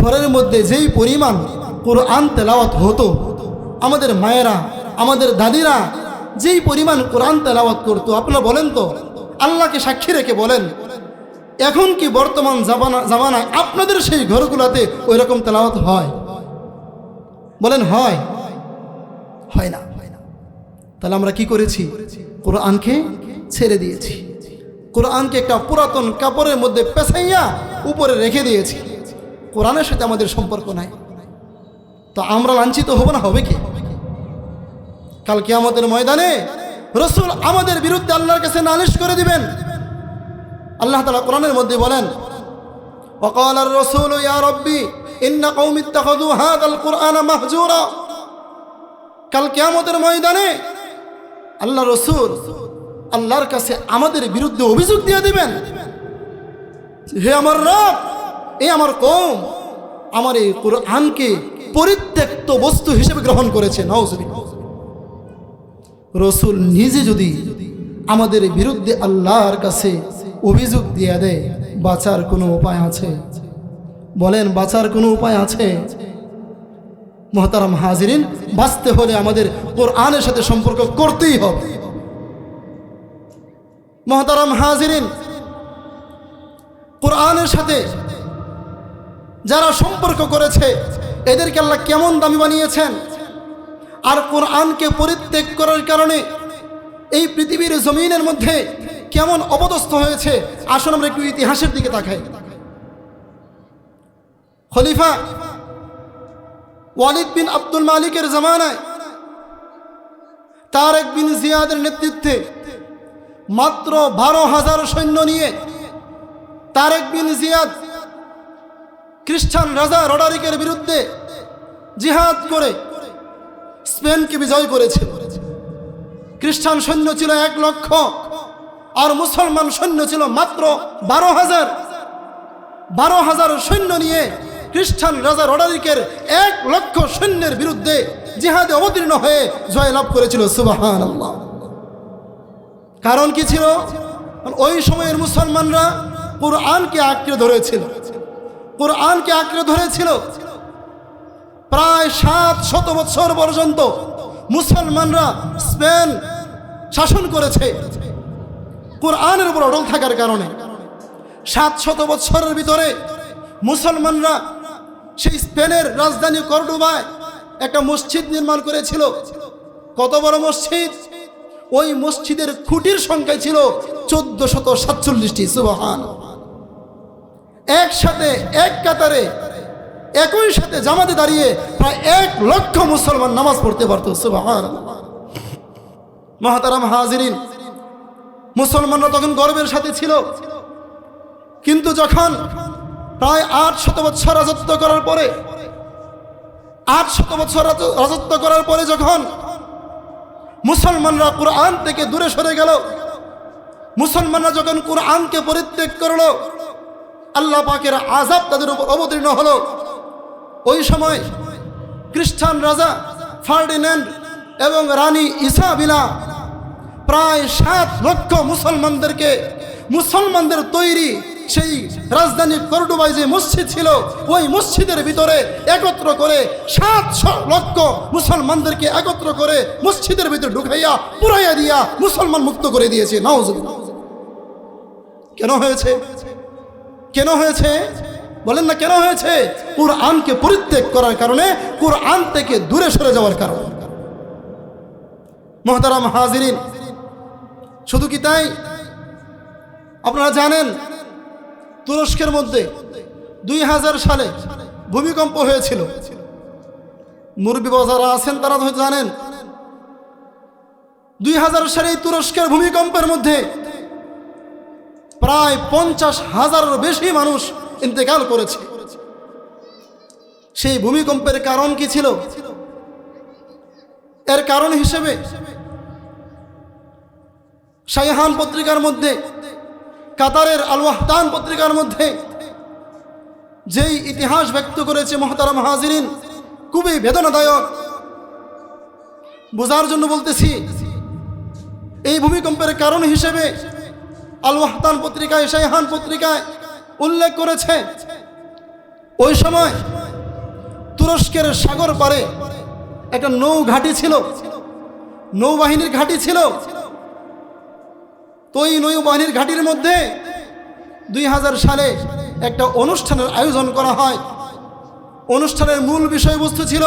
ঘরের মধ্যে যেই পরিমাণ কোরআন তেলাওয়াত হতো, আমাদের মায়েরা, আমাদের দাদিরা যেই পরিমাণ কোরআন তেলাওয়াত করতো, আপনারা বলেন তো, আল্লাহকে সাক্ষী রেখে বলেন, এখন কি বর্তমান জামানায় আপনাদের সেই ঘরগুলোতে ওই রকম তেলাওয়াত হয়? বলেন হয়? হয় না। তাহলে আমরা কি করেছি? কোরআনকে ছেড়ে দিয়েছি, কোরআনকে একটা পুরাতন কাপড়ের মধ্যে পেঁচাইয়া উপরে রেখে দিয়েছি। কোরআনের সাথে আমাদের সম্পর্ক নাই। তো আমরা লাঞ্ছিত হব না? হবে কি? কাল কিয়ামতের ময়দানে রাসূল আমাদের বিরুদ্ধে আল্লাহর কাছে নালিশ করে দিবেন, আল্লাহ তাআলা কোরআনের মধ্যে বলেন, ওয়াকাল আর রাসূলু ইয়া রাব্বি ইন্না কওমি ইত্তাখাযু হাযাল কুরআনা মাহজুরা। কাল কিয়ামতের ময়দানে আল্লাহ রাসূল আল্লাহর কাছে আমাদের বিরুদ্ধে অভিযোগ দিয়ে দিবেন, হে আমার রব, এই আমার কওম আমার এই কুরআনকে পরিত্যক্ত বস্তু হিসেবে গ্রহণ করেছে। নাউযুবিল্লাহ। রাসূল নিজে যদি আমাদের বিরুদ্ধে আল্লাহর কাছে অভিযোগ দিয়ে দেয়, বাঁচার কোনো উপায় আছে? বলেন, বাঁচার কোনো উপায় আছে? মুহতারাম হাজিরিন, বাঁচতে হলে আমাদের কোরআনের সাথে সম্পর্ক করতেই হবে। মুহতারাম হাজিরিন, কোরআনের সাথে যারা সম্পর্ক করেছে এদেরকে আল্লাহ কেমন দামি বানিয়েছেন, আর কোরআনকে পরিত্যাগ করার কারণে এই পৃথিবীর জমিনের মধ্যে কেমন অপদস্থ হয়েছে, আসুন আমরা একটু ইতিহাসের দিকে তাকাই। খলিফা ওয়ালিদ বিন আব্দুল মালিকের জামানায় তারেক বিন জিয়াদের নেতৃত্বে মাত্র 12,000 সৈন্য নিয়ে তারেক বিন জিয়াদ খ্রিস্টান রাজা রডারিকের বিরুদ্ধে জিহাদ করে স্পেনকে বিজয় করেছিল। খ্রিস্টান সৈন্য ছিল 1 লক্ষ আর মুসলমান সৈন্য ছিল মাত্র 12,000। 12,000 সৈন্য নিয়ে খ্রিস্টান রাজা রডারিকের 1 লক্ষ সৈন্যের বিরুদ্ধে জিহাদে অবতীর্ণ হয়ে জয়লাভ করেছিল। সুবহানাল্লাহ। কারণ কি ছিল? ওই সময়ের মুসলমানরা কোরআনকে আঁকড়ে ধরেছিল, কোরআনকে আঁকড়ে ধরেছিল। প্রায় 700 বছর পর্যন্ত মুসলমানরা স্পেন শাসন করেছে কোরআনের উপর অটল থাকার কারণে। 700 বছরের ভিতরে মুসলমানরা সেই স্পেনের রাজধানী কর্ডোবায় একটা মসজিদ নির্মাণ করেছিল। কত বড় মসজিদ! ওই মসজিদের খুঁটির সংখ্যা ছিল 1447টি। সুবহানাল্লাহ। একসাথে এক কাতারে একই সাথে জামাতে দাঁড়িয়ে প্রায় 1 লক্ষ মুসলমান নামাজ পড়তে পারত। সুবহানাল্লাহ। মুহতারাম হাজিরিন, মুসলমানরা তখন গর্বের সাথে ছিল, কিন্তু যখন প্রায় 800 বছর রাজত্ব করার পরে 800 বছর রাজত্ব করার পরে যখন মুসলমানরা কোরআন থেকে দূরে সরে গেল, মুসলমানরা যখন কোরআনকে পরিত্যাগ করল, আল্লাহ পাকের আযাব তাদের উপর অবতীর্ণ হলো। ওই সময় খ্রিস্টান রাজা ফার্ডিন্যান্ড এবং রানী ইসাবেলা প্রায় 7 লক্ষ মুসলমানদের তৈরি সেই রাজধানী কর্ডোবায় যে মসজিদ ছিল, ওই মসজিদের ভিতরে একত্র করে 700 লক্ষ মুসলমানদেরকে একত্র করে মসজিদের ভিতরে ঢুকাইয়া পুরাইয়া দিয়া মুসলমান মুক্ত করে দিয়েছে। নাউযুবিল্লাহ। কেন হয়েছে? কেন হয়েছে? বলেন না কেন হয়েছে? কোরআনকে পরিত্যাগ করার কারণে, কোরআন থেকে দূরে সরে যাওয়ার কারণে। মুহতারাম হাজিরিন, শুধু কি তাই? আপনারা জানেন তুরস্কের মধ্যে 2000 সালে ভূমিকম্প হয়েছিল। মুরব্বী যারা আছেন তারা হয়তো জানেন 2000 সালে তুরস্কের ভূমিকম্পের মধ্যে প্রায় 50,000-এর বেশি মানুষ ইন্তেকাল করেছে। সেই ভূমিকম্পের কারণ কি ছিল? এর কারণ হিসেবে শাইহান পত্রিকার মধ্যে, কাতারের আল ওয়াহদান পত্রিকার মধ্যে যেই ইতিহাস ব্যক্ত করেছে মুহতারাম হাজিরিন, খুবই বেদনাদায়ক। বোঝার জন্য বলতেছি, এই ভূমিকম্পের কারণ হিসেবে আল ওয়াহদান পত্রিকায়, শাইহান পত্রিকায় উল্লেখ করেছে ওই সময় তুরস্কের সাগর পারে একটা নৌঘাঁটি ছিল, নৌবাহিনীর ঘাঁটি ছিল। তো এই নৌবাহিনীর ঘাঁটির মধ্যে 2000 সালে একটা অনুষ্ঠানের আয়োজন করা হয়। অনুষ্ঠানের মূল বিষয়বস্তু ছিল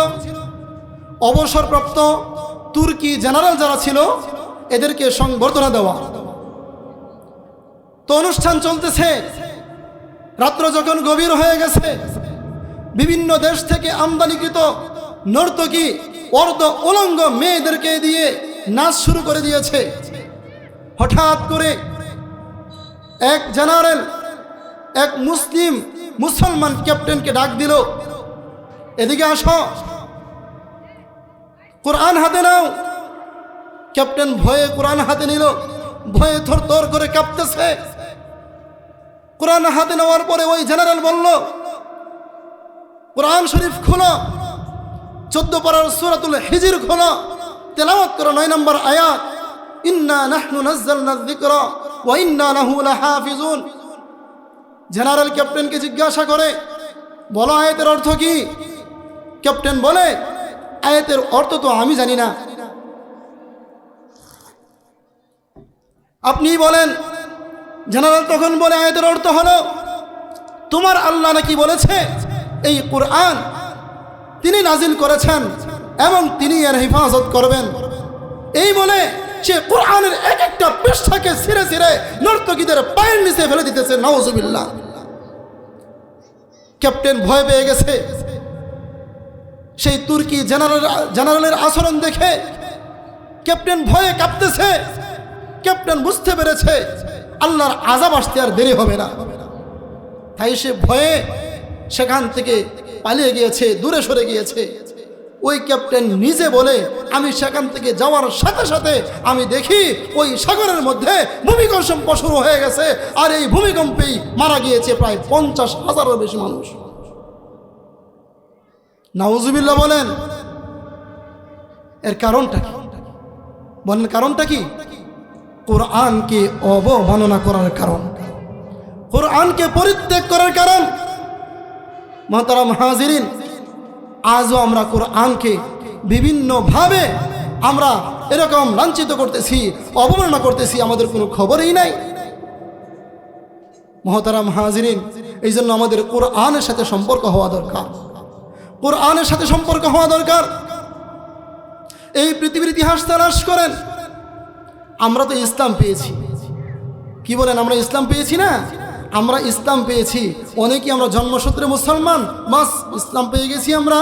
অবসরপ্রাপ্ত তুর্কি জেনারেল যারা ছিল এদেরকে সংবর্ধনা দেওয়া। তো অনুষ্ঠান চলতেছে, রাত্র যখন গভীর হয়ে গেছে, বিভিন্ন দেশ থেকে আমদানিকৃত নর্তকী অর্ধ উলঙ্গ মেয়েদেরকে দিয়ে নাচ শুরু করে দিয়েছে। হঠাৎ করে এক জেনারেল এক মুসলমান ক্যাপ্টেনকে ডাক দিল, এদিকে আসো, কোরআন হাতে নাও। ক্যাপ্টেন ভয়ে কোরআন হাতে নিল, ভয়ে থরথর করে কাঁপতেছে। কোরআন হাতে নেওয়ার পরে ওই জেনারেল বলল, কোরআন শরীফ খোলো, 14 পারার সূরাতুল হিজর খোলো, তেলাওয়াত করো 9 নম্বর আয়াত, ইন্না নাহনু নাযালনা যিকরা ওয়া ইন্না লাহু লাহাফিজুন। জেনারেল ক্যাপ্টেনকে জিজ্ঞাসা করে, বলো আয়াতের অর্থ কি? ক্যাপ্টেন বলে, আয়াতের অর্থ তো আমি জানি না, আপনি বলেন। জেনারেল তখন বলে, আয়াতের অর্থ হলো, তোমার আল্লাহ নাকি বলেছে এই কোরআন তিনি নাজিল করেছেন এবং তিনি এর হেফাজত করবেন। এই বলে সে কোরআনের এক একটা পৃষ্ঠাকে ছিঁড়ে ছিঁড়ে নর্তকীদের পায়ের নিচে ফেলে দিতেছে। নাউজুবিল্লাহ। ক্যাপ্টেন ভয় পেয়ে গেছে। সেই তুর্কি জেনারেলের আচরণ দেখে ক্যাপ্টেন ভয়ে কাঁপতেছে। ক্যাপ্টেন বুঝতে পেরেছে আল্লাহর আযাব আসতে আর দেরি হবে না, তাই সে ভয়ে সেখান থেকে পালিয়ে গিয়েছে, দূরে সরে গিয়েছে। ওই ক্যাপ্টেন নিজে বলে, আমি সেখান থেকে যাওয়ার সাথে সাথে আমি দেখি ওই সাগরের মধ্যে ভূমিকম্প শুরু হয়ে গেছে, আর এই ভূমিকম্পেই মারা গিয়েছে প্রায় 50,000-এর বেশি মানুষ। নাউজুবিল্লাহ বলেন। এর কারণটা কি বলেন? কারণটা কি? কোরআনকে অবমাননা করার কারণ, কোরআনকে পরিত্যাগ করার কারণ। মুহতারাম হাজিরিন, আজও আমরা কোরআনকে বিভিন্নভাবে আমরা এরকম লাঞ্ছিত করতেছি, অবমাননা করতেছি, আমাদের কোনো খবরই নাই। মুহতারাম হাজিরিন, এই জন্য আমাদের কোরআনের সাথে সম্পর্ক হওয়া দরকার, কোরআনের সাথে সম্পর্ক হওয়া দরকার। এই পৃথিবীর ইতিহাস তালাশ করেন, আমরা তো ইসলাম পেয়েছি। কি বলেন? আমরা ইসলাম পেয়েছি না? আমরা ইসলাম পেয়েছি। অনেকেই আমরা জন্মসূত্রে মুসলমান, বাস ইসলাম পেয়ে গেছি আমরা।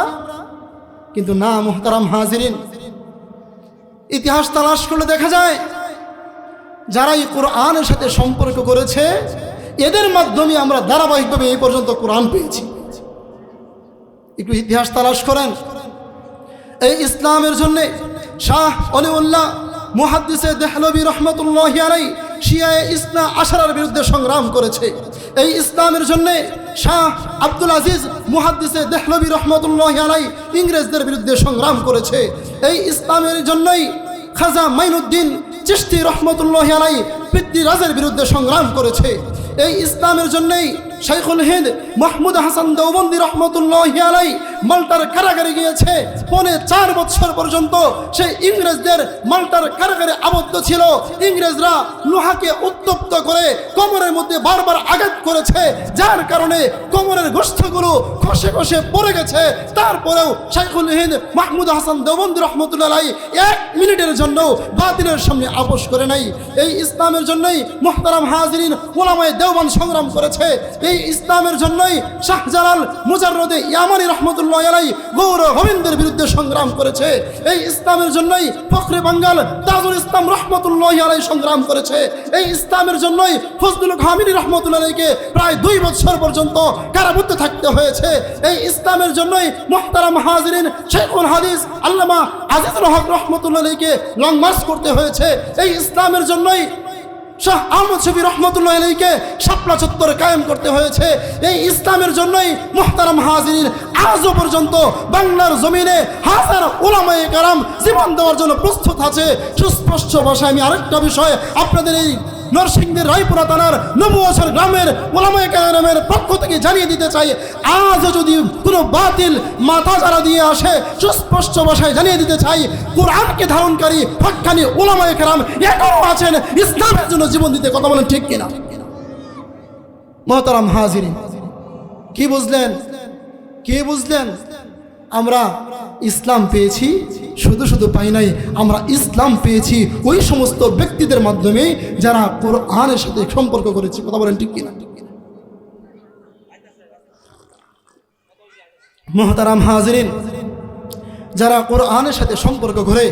কিন্তু না মুহতারাম হাজিরিন, ইতিহাস তালাশ করলে দেখা যায় যারা এই কোরআনের সাথে সম্পর্ক করেছে এদের মাধ্যমে আমরা ধারাবাহিকভাবে এই পর্যন্ত কোরআন পেয়েছি। একটু ইতিহাস তালাশ করেন। এই ইসলামের জন্যে শাহ অলিউল্লাহ মুহাদ্দিসে দেহলভী রহমতুল্লাহি আলাইহি শিয়ায়ে ইসনা আশারার বিরুদ্ধে সংগ্রাম করেছে। এই ইসলামের জন্যে শাহ আব্দুল আজিজ মুহাদ্দিসে দেহলভী রহমতুল্লাহি আলাইহি ইংরেজদের বিরুদ্ধে সংগ্রাম করেছে। এই ইসলামের জন্যই খাজা মাইনুদ্দিন চিশতি রহমতুল্লাহি আলাইহি পৃথ্বীরাজের বিরুদ্ধে সংগ্রাম করেছে। এই ইসলামের জন্যই শাইখুল হিন্দ মাহমুদ হাসান দেওবন্দি রহমতুল্লাহি আলাইহি মাল্টার কারাগারে গিয়েছে। 4.5 বছর পর্যন্ত সেই ইংরেজদের মাল্টার কারাগারে আবদ্ধ ছিল। ইংরেজরা লোহাকে উত্তপ্ত করে কোমরের মধ্যে বারবার আঘাত করেছে, যার কারণে কোমরের গোশতগুলো খসে খসে পড়ে গেছে। তারপরেও শাইখুল হিন্দ মাহমুদ হাসান দেওবন্দি রহমতুল্লাহি আলাইহি 1 মিনিটের জন্য বাতিলের সামনে আপোষ করে নাই। এই ইসলামের জন্যই মুহতারাম হাজিরিন উলামায়ে দেওবন্দ সংগ্রাম করেছে। এই ইসলামের জন্যই শাহজালাল মুজাররদে ইয়ামানি রহমতুল্লাহি আলাইহি গৌর গোবিন্দের বিরুদ্ধে সংগ্রাম করেছে। এই ইসলামের জন্যই ফখরে বাঙ্গাল তাজুল ইসলাম রহমতুল্লাহি আলাইহি সংগ্রাম করেছে। এই ইসলামের জন্যই ফজলুল খামিনী রহমতুল্লাহি আলাইহিকে প্রায় 2 বছর পর্যন্ত কারাবদ্ধ থাকতে হয়েছে। এই ইসলামের জন্যই মুহতারাম হাজিরিন শেখুল হাদিস আল্লামা আজিজুল হক রহমতুল্লাহি আলাইহিকে লং মার্চ করতে হয়েছে। এই ইসলামের জন্যই শাহ আহমদ শফি রহমতুল্লাহি আলাইহিকে শাপলা চত্বর কায়েম করতে হয়েছে। এই ইসলামের জন্যই মুহতারাম হাজিরিন আজও পর্যন্ত বাংলার জমিনে হাজার উলামায়ে কেরাম জীবন দেওয়ার জন্য প্রস্তুত আছে। সুস্পষ্ট ভাষায় আমি আরেকটা বিষয় আপনাদের এই নরসিংদীর রায়পুরা থানার নবুয়াছর গ্রামের উলামায়ে কেরামের পক্ষ থেকে জানিয়ে দিতে চাই, আজও যদি কোনো বাতিল মাথা যারা দিয়ে আসে, সুস্পষ্ট ভাষায় জানিয়ে দিতে চাই, কোরআনকে ধারণকারী হক্কানি উলামায়ে কেরাম এখনও আছেন ইসলামের জন্য জীবন দিতে। কথা বলেন ঠিক কিনা? মুহতারাম হাজিরিন, কি বুঝলেন? কে বুঝলেন? আমরা ইসলাম পেয়েছি, শুধু শুধু পাই নাই, আমরা ইসলাম পেয়েছি ওই সমস্ত ব্যক্তিদের মাধ্যমে যারা কোরআনের সাথে সম্পর্ক করেছে। কথা বলেন ঠিক কিনা? মুহতারাম হাজিরিন, যারা কোরআনের সাথে সম্পর্ক করে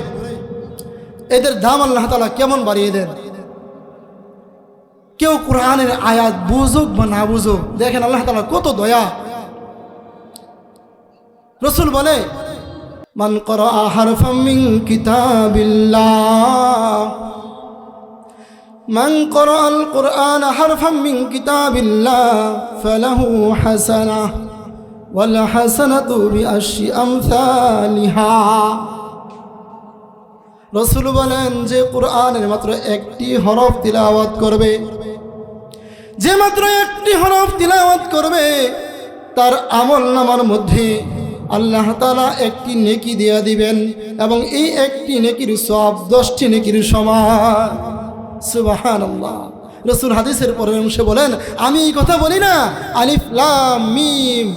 এদের দাম আল্লাহ তাআলা কেমন বাড়িয়ে দেন। কেউ কোরআনের আয়াত বুঝুক বা না বুঝুক, দেখেন আল্লাহ তাআলা কত দয়া। রাসূল বলে, মান ক্বারা হারফাম মিন কিতাবিল্লাহ, মান ক্বারা আল কুরআন হারফাম মিন কিতাবিল্লাহ ফালাহু হাসানাহ ওয়াল হাসানাতু বিআশরি আমসালিহা। রাসূল বলেন, যে কোরআনের মাত্র একটি হরফ তিলাওয়াত করবে, যে মাত্র একটি হরফ তিলাওয়াত করবে, তার আমলনামার মধ্যে আল্লাহ তাআলা একটি নেকি দিয়ে দিবেন এবং এই একটি নেকির সওয়াব 10টি নেকির সমান। সুবহানাল্লাহ। রাসূল হাদিসের পরের অংশে বলেন, আমি এই কথা বলি না আলিফ লাম মিম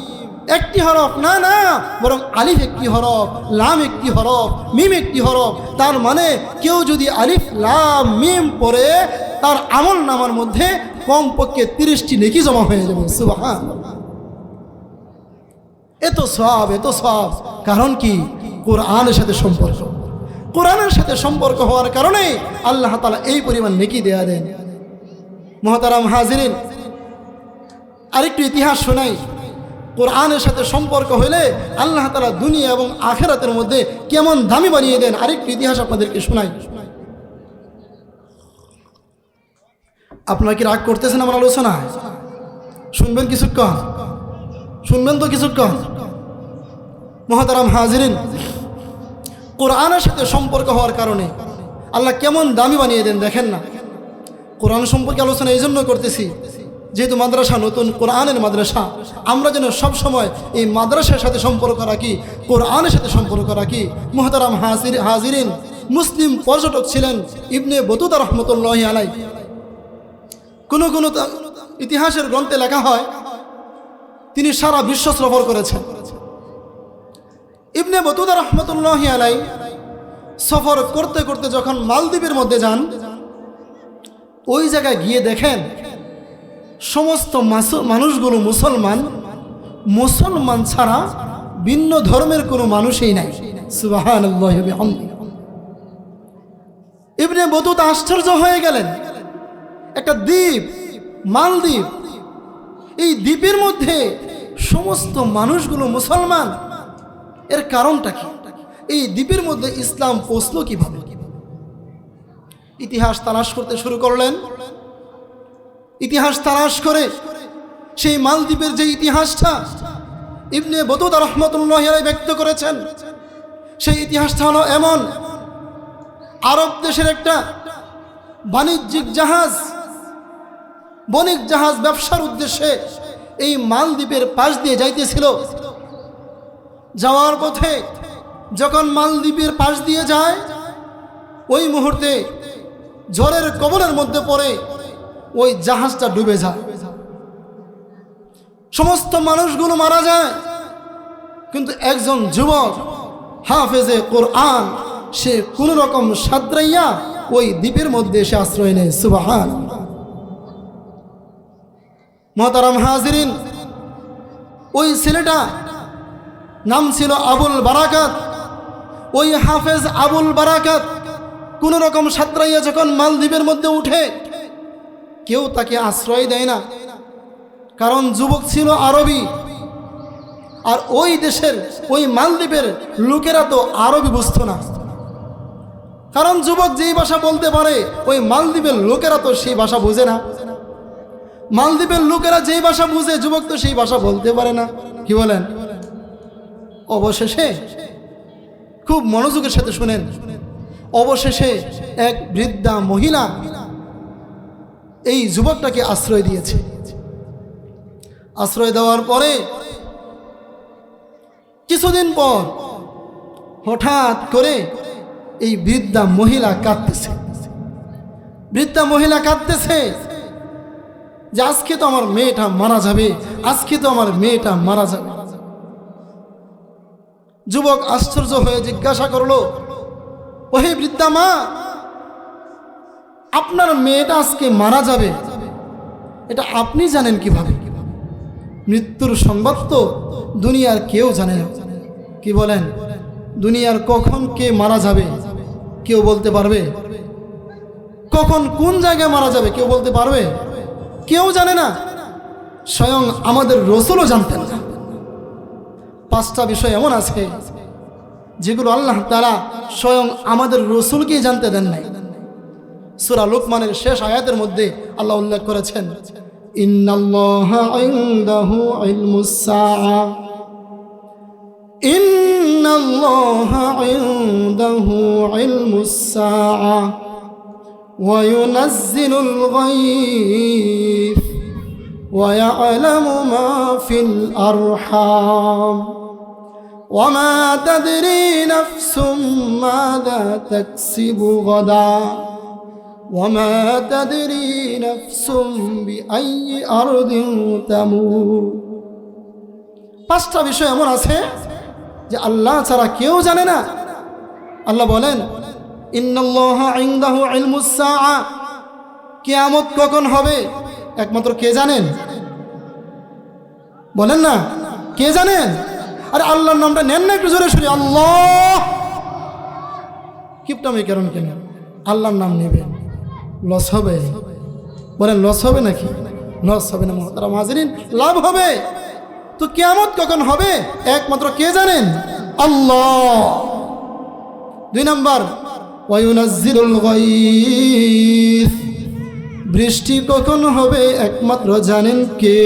একটি হরফ, না না, বরং আলিফ একটি হরফ, লাম একটি হরফ, মিম একটি হরফ। তার মানে কেউ যদি আলিফ লাম মিম পড়ে, তার আমলনামার মধ্যে কমপক্ষে 30টি নেকি জমা হয়ে যাবে। সুবহানাল্লাহ। এত সওয়াব, এত সওয়াব। কারণ কি? কোরআনের সাথে সম্পর্ক। কোরআনের সাথে সম্পর্ক হওয়ার কারণে আল্লাহ তাআলা এই পরিমাণ নেকি দেয়া দেন। মুহতারাম হাজিরিন, আরেকটু ইতিহাস শোনাই। কোরআনের সাথে সম্পর্ক হলে আল্লাহ তাআলা দুনিয়া এবং আখিরাতের মধ্যে কেমন দামি বানিয়ে দেন, আরেকটু ইতিহাস আপনাদেরকে শোনাই। আপনারা কি রাগ করতেছেন আমার আলোচনা? শুনবেন কিছুক্ষণ? শুনবেন তো কিছুক্ষণ? মুহতারাম হাজিরিন, কোরআনের সাথে সম্পর্ক হওয়ার কারণে আল্লাহ কেমন দামি বানিয়ে দেন দেখেন না। কোরআন সম্পর্কে আলোচনা এই জন্য করতেছি, যেহেতু মাদ্রাসা নতুন, কোরআনের মাদ্রাসা, আমরা যেন সবসময় এই মাদ্রাসার সাথে সম্পর্ক রাখি, কোরআনের সাথে সম্পর্ক রাখি। মুহতারাম হাজিরিন, মুসলিম পর্যটক ছিলেন ইবনে বতুতা রহমতুল্লাহি আলাইহি। কোনো কোনো ইতিহাসের গ্রন্থে লেখা হয় তিনি সারা বিশ্ব সফর করেছেন। ইবনে বতুতা রহমতুল্লাহি আলাইহি সফর করতে করতে যখন মালদ্বীপের মধ্যে যান, ওই জায়গায় গিয়ে দেখেন সমস্ত মানুষগুলো মুসলমান ছাড়া ভিন্ন ধর্মের কোনো মানুষই নাই। সুবহানাল্লাহ। ইবনে বতুতা আশ্চর্য হয়ে গেলেন। একটা দ্বীপ, মালদ্বীপ, এই দ্বীপের মধ্যে সমস্ত মানুষগুলো মুসলমান, এর কারণটা কি? এই দ্বীপের মধ্যে ইসলাম পৌঁছলো কিভাবে? ইতিহাস তালাশ করতে শুরু করলেন। ইতিহাস তালাশ করে সেই মালদ্বীপের যে ইতিহাসটা ইবনে বতুতা রহমতুল্লাহি আলাইহি ব্যক্ত করেছেন, সেই ইতিহাসটা হলো এমন: আরব দেশের একটা বাণিজ্যিক জাহাজ, বণিক জাহাজ ব্যবসার উদ্দেশ্যে এই মালদ্বীপের পাশ দিয়ে যাইতেছিল। যাওয়ার পথে যখন মালদ্বীপের পাশ দিয়ে যায়, ওই মুহূর্তে ঝড়ের কবলের মধ্যে পড়ে ওই জাহাজটা ডুবে যায়। সমস্ত মানুষগুলো মারা যায়, কিন্তু একজন যুবক হাফেজে কোরআন, সে কোন রকম সাদ্রাইয়া ওই দ্বীপের মধ্যে এসে আশ্রয় নেয়। সুবহানাল্লাহ। মুহতারাম হাজিরিন, ওই ছেলেটা নাম ছিল আবুল বারাকাত। ওই হাফেজ আবুল বারাকাত কোন রকম সাঁতরাইয়া যখন মালদ্বীপের মধ্যে উঠে, কেউ তাকে আশ্রয় দেয় না, কারণ যুবক ছিল আরবি। আর ওই দেশের, ওই মালদ্বীপের লোকেরা তো আরবি বুঝতো না, কারণ যুবক যেই ভাষা বলতে পারে ওই মালদ্বীপের লোকেরা তো সেই ভাষা বুঝে না। মালদ্বীপের লোকেরা যেই ভাষা বুঝে, যুবক তো সেই ভাষা বলতে পারে না। কি বলেন? অবশেষে, খুব মনোযোগের সাথে শুনেন, অবশেষে এক বৃদ্ধা মহিলা এই যুবকটাকে আশ্রয় দিয়েছে। আশ্রয় দেওয়ার পরে কিছুদিন পর হঠাৎ করে এই বৃদ্ধা মহিলা কাঁদতেছে। বৃদ্ধা মহিলা কাঁদতেছে যে আজকে তো আমার মেয়েটা মারা যাবে, আজকে তো আমার মেয়েটা মারা যাবে। যুবক আশ্চর্য হয়ে জিজ্ঞাসা করলো, ওহে বৃদ্ধা মা, আপনার মেয়েটা আজকে মারা যাবে, এটা আপনি জানেন কিভাবে? মৃত্যুর সংবাদ তো দুনিয়ার কেউ জানে না। কি বলেন? দুনিয়ার কখন কে মারা যাবে কেউ বলতে পারবে? কখন কোন জায়গায় মারা যাবে কেউ বলতে পারবে? কেউ জানে না, স্বয়ং আমাদের রসুলও জানতেন না। 5টা বিষয় এমন আছে যেগুলো আল্লাহ তাআলা স্বয়ং আমাদের রসুলকেই জানতে দেন নাই। সূরা লুকমানের শেষ আয়াতের মধ্যে আল্লাহ উল্লেখ করেছেন, ইন্নাল্লাহা ইনদাহু ইলমুস সাআ, ইন্নাল্লাহা ইনদাহু ইলমুস সাআ ওয়া ইউনাজ্জিলুল গায়থ ওয়া ইয়ালামু মা ফিল আরহাম ওয়া মা তাদরি নাফসুম মাযা তাকসিবু গাদা وما تدري نفس بأي أرض تموت। 5টা বিষয় এমন আছে যে আল্লাহ ছাড়া কেউ জানে না। আল্লাহ বলেন, ইন্নাল্লাহা ইনদাহু ইলমুস সাআ, কিয়ামত কখন হবে একমাত্র কে জানেন? বলেন না, কে জানেন? আরে আল্লাহর নামটা নেন না একটু জোরে শুনি, আল্লাহ। কিপটামি কারণ কেন? আল্লাহর নাম নেবেন, লস হবে? বলেন লস হবে নাকি? লস হবে না মুহতারাম হাজিরিন, লাভ হবে। তো কিয়ামত কখন হবে একমাত্র কে জানেন? আল্লাহ। 2 নাম্বার, ওয়ায়ুনাজ্জিলুল গায়থ, বৃষ্টি কখন হবে একমাত্র জানেন কে?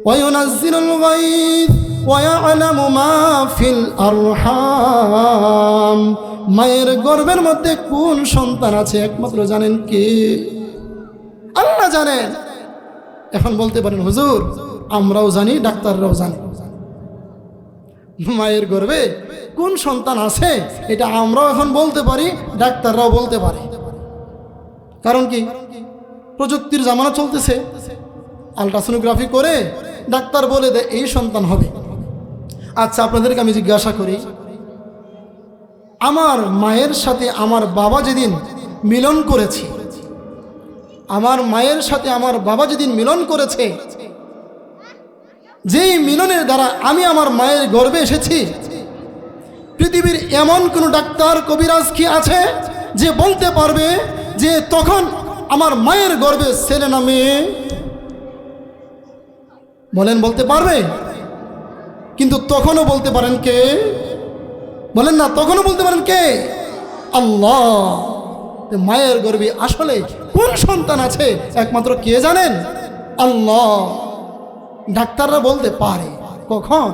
ওয়ায়ুনাজ্জিলুল গায়থ ওয়া ইয়ালামু মা ফিল আরহাম, মায়ের গর্ভের মধ্যে কোন সন্তান আছে একমাত্র জানেন কে? আল্লাহ জানেন। এখন বলতে পারেন, হুজুর আমরাও জানি, ডাক্তাররাও জানি, মায়ের গর্ভে কোন সন্তান আছে এটা আমরাও এখন বলতে পারি, ডাক্তাররাও বলতে পারে। কারণ কি? প্রযুক্তির জামানা চলতেছে, আলট্রাসোনোগ্রাফি করে ডাক্তার বলে দেয় এই সন্তান হবে। আচ্ছা, আপনাদেরকে আমি জিজ্ঞাসা করি, আমার মায়ের সাথে আমার বাবা যেদিন মিলন করেছে, আমার মায়ের সাথে আমার বাবা যেদিন মিলন করেছে, যেই মিলনের দ্বারা আমি আমার মায়ের গর্ভে এসেছি, পৃথিবীর এমন কোন ডাক্তার কবিরাজ কি আছে যে বলতে পারবে যে তখন আমার মায়ের গর্ভে ছেলে না মেয়ে? বলেন, বলতে পারবে? কিন্তু তখনও বলতে পারেন কে? বলেন না, তখনও বলতে পারেন কে? আল্লাহ। মায়ের গর্ভে আসলে কোন সন্তান আছে একমাত্র কে জানেন? আল্লাহ। ডাক্তাররা বলতে পারে কখন?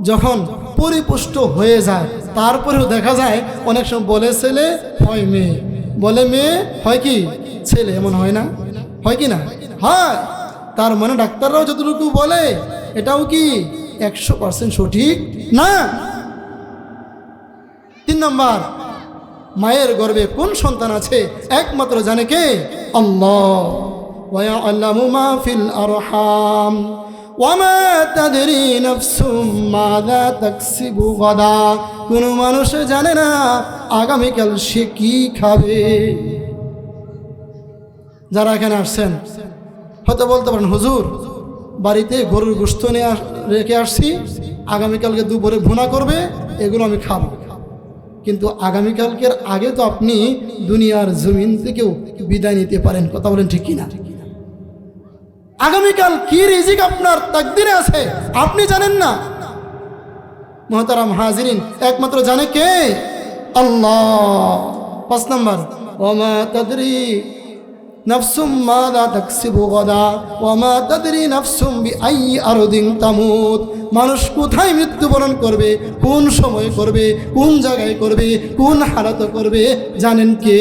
যখন পরিপুষ্ট হয়ে যায়। তারপরেও দেখা যায় অনেক সময় বলে ছেলে হয় মেয়ে, বলে মেয়ে হয় কি ছেলে, এমন হয় না? হয় কি না? হয়। তার মানে ডাক্তাররাও যতটুকু বলে এটাও কি 100% সঠিক না। 3 নম্বর, মায়ের গর্ভে কোন সন্তান আছে একমাত্র জানে কে? আল্লাহ। ওয়া ইয়ালামু মা ফিল আরহাম ওয়া মা তাদরি নাফসুম মাযা তাকসিবু গাদা, কোন মানুষ জানে না আগামীকাল সে কি খাবে। যারা এখানে আসছেন হয়তো বলতে পারেন, হুজুর বাড়িতে গরুর গোশত নিয়ে রেখে আসছি, আগামীকালকে দুপুরে ভুনা করবে, এগুলো আমি খাবো। কিন্তু আগামীকালকের আগে তো আপনি দুনিয়ার জমিন থেকেও বিদায় নিতে পারেন। কথা বলেন ঠিক কিনা? আগামীকাল কি রিজিক আপনার তাকদিরে আছে আপনি জানেন না। মুহতারাম হাজিরিন, একমাত্র জানে কে? আল্লাহ। 5 নম্বর, ওমা তাদরি নাফসুম মাযা তাকসিবু গাদা ওমা তাদরি নাফসুম বিআইয়ি আরদিন তামুত, মানুষ কোথায় মৃত্যুবরণ করবে, কোন সময় করবে, কোন জায়গায় করবে, কোন হালাতে করবে জানেন কে?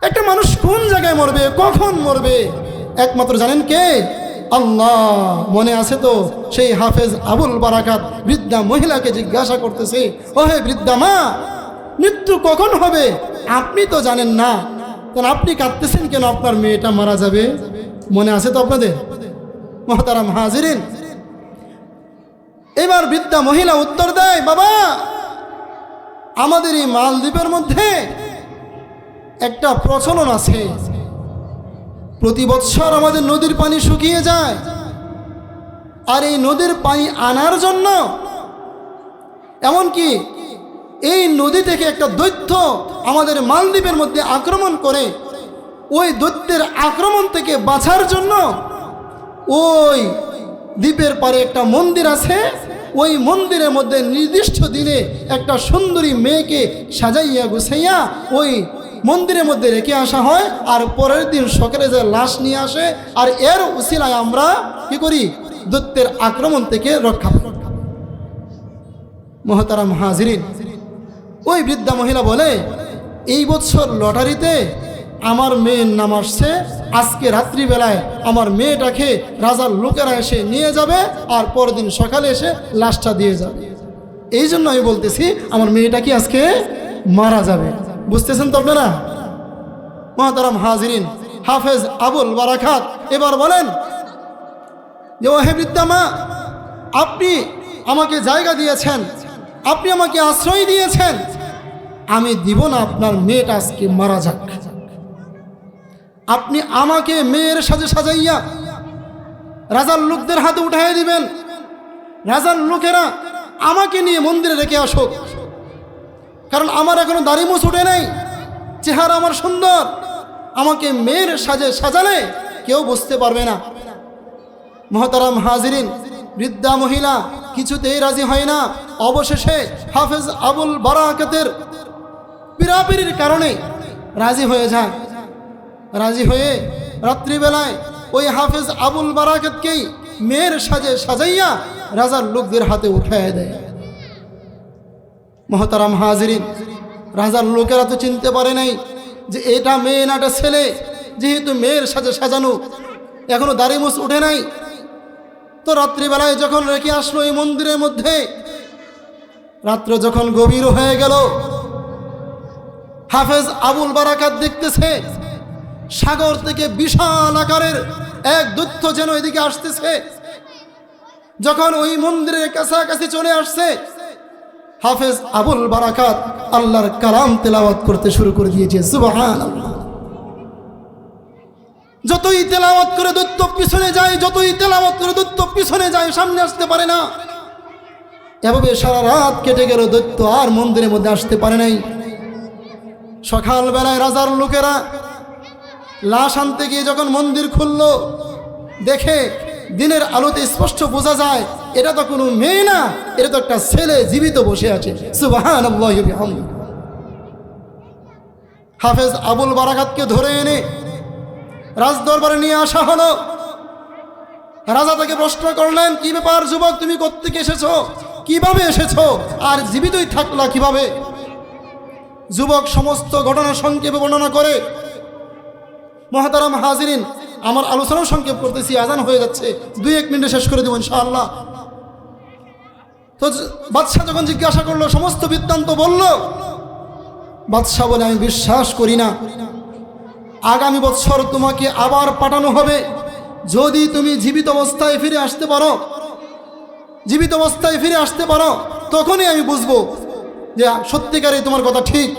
একটা মানুষ কোন জায়গায় মরবে, কখন মরবে একমাত্র জানেন কে? আল্লাহ। মনে আছে তো সেই হাফেজ আবুল বারাকাত বৃদ্ধা মহিলাকে জিজ্ঞাসা করতেছে, ওহে বৃদ্ধা মা, মৃত্যু কখন হবে আপনি তো জানেন না, কারণ আপনি কাঁদতেছেন কেন? আপনার মেয়েটা মারা যাবে। মনে আছে তো আপনাদের? মুহতারাম হাজিরিন, এবার বৃদ্ধা মহিলা উত্তর দেয়, বাবা আমাদের এই মালদ্বীপের মধ্যে একটা প্রচলন আছে, প্রতি বৎসর আমাদের নদীর পানি শুকিয়ে যায়, আর এই নদীর পানি আনার জন্য এমনকি এই নদী থেকে একটা দৈত্য আমাদের মালদ্বীপের মধ্যে আক্রমণ করে ওই দৈত্যের আক্রমণ থেকে বাঁচার জন্য ওই দ্বীপের পারে একটা মন্দির আছে। ওই মন্দিরের মধ্যে নির্দিষ্ট দিনে একটা সুন্দরী মেয়েকে সাজাইয়া গুছাইয়া ওই মন্দিরের মধ্যে রেখে আসা হয়, আর পরের দিন সকালে যে লাশ নিয়ে আসে, আর এর উসিলায় আমরা কি করি, দৈত্যের আক্রমণ থেকে রক্ষা পাই। মহতারাম হাজিরিন, ওই বৃদ্ধা মহিলা বলে, এই বছর লটারিতে আমার মেয়ের নাম আসছে, আজকে রাত্রিবেলায় আমার মেয়েটাকে রাজার লোকেরা এসে নিয়ে যাবে, আর পরের দিন সকালে এসে লাশটা দিয়ে যাবে। এই জন্য আমি বলতেছি আমার মেয়েটা কি আজকে মারা যাবে। বুঝতেছেন তো আপনারা? মহতারাম হাজিরিন, হাফেজ আবুল বারাকাত এবার বলেন যে, ও হে বৃদ্ধা মা, আপনি আমাকে জায়গা দিয়েছেন, আপনি আমাকে আশ্রয় দিয়েছেন, আমি দিব না আপনার মেয়েটা আজকে মারা যাক। আপনি আমাকে মেয়ের সাজে সাজাইয়া রাজার লোকদের হাতে উঠাইয়া দিবেন, রাজার লোকেরা আমাকে নিয়ে মন্দিরে রেখে আসুক, কারণ আমার এখনো দাড়ি মুছ উঠে নাই, চেহারা আমার সুন্দর, আমাকে মেয়ের সাজে সাজালে কেউ বুঝতে পারবে না। মহতারাম হাজিরিন, বৃদ্ধা মহিলা কিছুতেই রাজি হয় না। অবশেষে হাফেজ আবুল বারাকাতের পীড়াপিড়ির কারণে রাজি হয়ে যায়। রাজি হয়ে রাত্রিবেলায় ওই হাফেজ আবুল বারাকাতকেই মেয়ের সাজে সাজাইয়া রাজার লোকদের হাতে উঠাইয়া দেয়। মহতারাম হাজিরিন, রাজার লোকেরা তো চিনতে পারে নাই যে এটা মেয়ে না এটা ছেলে, যেহেতু মেয়ের সাজে সাজানো, এখনো দাড়ি মুছ উঠে নাই। তো রাত্রিবেলায় যখন রেখে আসলো এই মন্দিরের মধ্যে, রাত্র যখন গভীর হয়ে গেল, হাফেজ আবুল বারাকাত দেখতেছে সাগর থেকে বিশাল আকারের এক দৈত্য যেন এদিকে আসতেছে। যখন ওই মন্দিরের কাছাকাছি চলে আসছে, হাফেজ আবুল বারাকাত আল্লাহর কালাম তেলাওয়াত করতে শুরু করে দিয়েছে। সুবহানাল্লাহ। যতই তেলাওয়াত করে দৈত্য পিছনে যায়, যতই তেলাওয়াত করে দৈত্য পিছনে যায়, সামনে আসতে পারে না। এভাবে সারা রাত কেটে গেল, দৈত্য আর মন্দিরের মধ্যে আসতে পারে নাই। সকালবেলায় রাজার লোকেরা লাশ আনতে গিয়ে যখন মন্দির খুলল, দেখে দিনের আলোতে স্পষ্ট বোঝা যায় এটা তো কোনো মেয়ে না, এটা তো একটা ছেলে জীবিত বসে আছে। সুবহানাল্লাহি ওয়া বিহামদিহি। হাফেজ আবুল বারাকাতকে ধরে এনে রাজদরবারে নিয়ে আসা হলো। রাজা তাকে প্রশ্ন করলেন, কি ব্যাপার যুবক, তুমি কোত্থেকে এসেছো, কিভাবে এসেছো, আর জীবিতই থাকলা কিভাবে? যুবক সমস্ত ঘটনা সংক্ষেপে বর্ণনা করে। মহতারাম হাজিরিন, আমার আলোচনাও সংক্ষেপ করতেছি, আজান হয়ে যাচ্ছে, 2-1 মিনিটে শেষ করে দেব ইনশাআল্লাহ। তো বাদশাহ যখন জিজ্ঞাসা করলো, সমস্ত বৃত্তান্ত বলল। বাদশাহ বলে, আমি বিশ্বাস করি না, আগামী বছর তোমাকে আবার পাঠানো হবে। যদি তুমি জীবিত অবস্থায় ফিরে আসতে পারো, জীবিত অবস্থায় ফিরে আসতে পারো, তখনই আমি বুঝবো যে সত্যিকারই তোমার কথা ঠিক।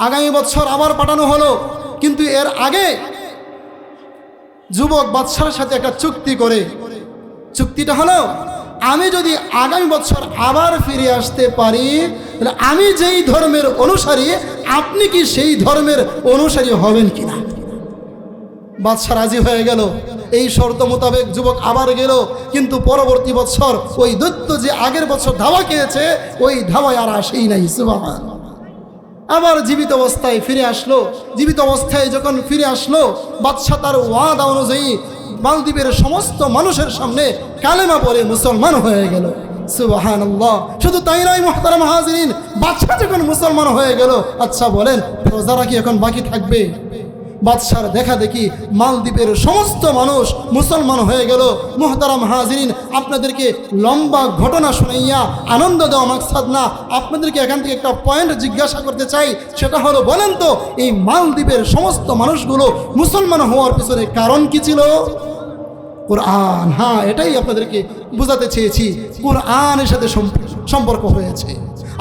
আগামী বছর আবার পাঠানো হলো, কিন্তু এর আগে যুবক বাদশার সাথে একটা চুক্তি করে। চুক্তিটা হলো, আমি যদি আগামী বছর আবার ফিরে আসতে পারি, তাহলে আমি যেই ধর্মের অনুসারী, আপনি কি সেই ধর্মের অনুসারী হবেন কিনা? বাদশা রাজি হয়ে গেল। এই শর্ত মোতাবেক যুবক আবার গেল, কিন্তু পরবর্তী বছর ওই দৈত্য যে আগের বছর ধাওয়া খেয়েছে, ওই ধাওয়ায় আর আসেই নাই। সুবহানাল্লাহ। আবার জীবিত অবস্থায় ফিরে আসলো। জীবিত অবস্থায় যখন ফিরে আসলো, বাদশা তার ওয়াদা অনুযায়ী মালদ্বীপের সমস্ত মানুষের সামনে কালেমা পড়ে মুসলমান হয়ে গেল। সুবহানাল্লাহ। শুধু তাই নয় মুহতারাম হাজিরিন, বাদশা যখন মুসলমান হয়ে গেল, আচ্ছা বলেন প্রজারা কি এখন বাকি থাকবে? বাদশার দেখা দেখি মালদ্বীপের সমস্ত মানুষ মুসলমান হয়ে গেল। মুহতারাম হাজিরিন, আপনাদেরকে লম্বা ঘটনা শুনাইয়া আনন্দ দেওয়া মাকসাদ না, আপনাদেরকে এখান থেকে একটা পয়েন্ট জিজ্ঞাসা করতে চাই। সেটা হলো, বলেন তো এই মালদ্বীপের সমস্ত মানুষগুলো মুসলমান হওয়ার পিছনে কারণ কি ছিল? কোরআন। হ্যাঁ, এটাই আপনাদেরকে বোঝাতে চেয়েছি, কোরআনের সাথে সম্পর্ক হয়েছে।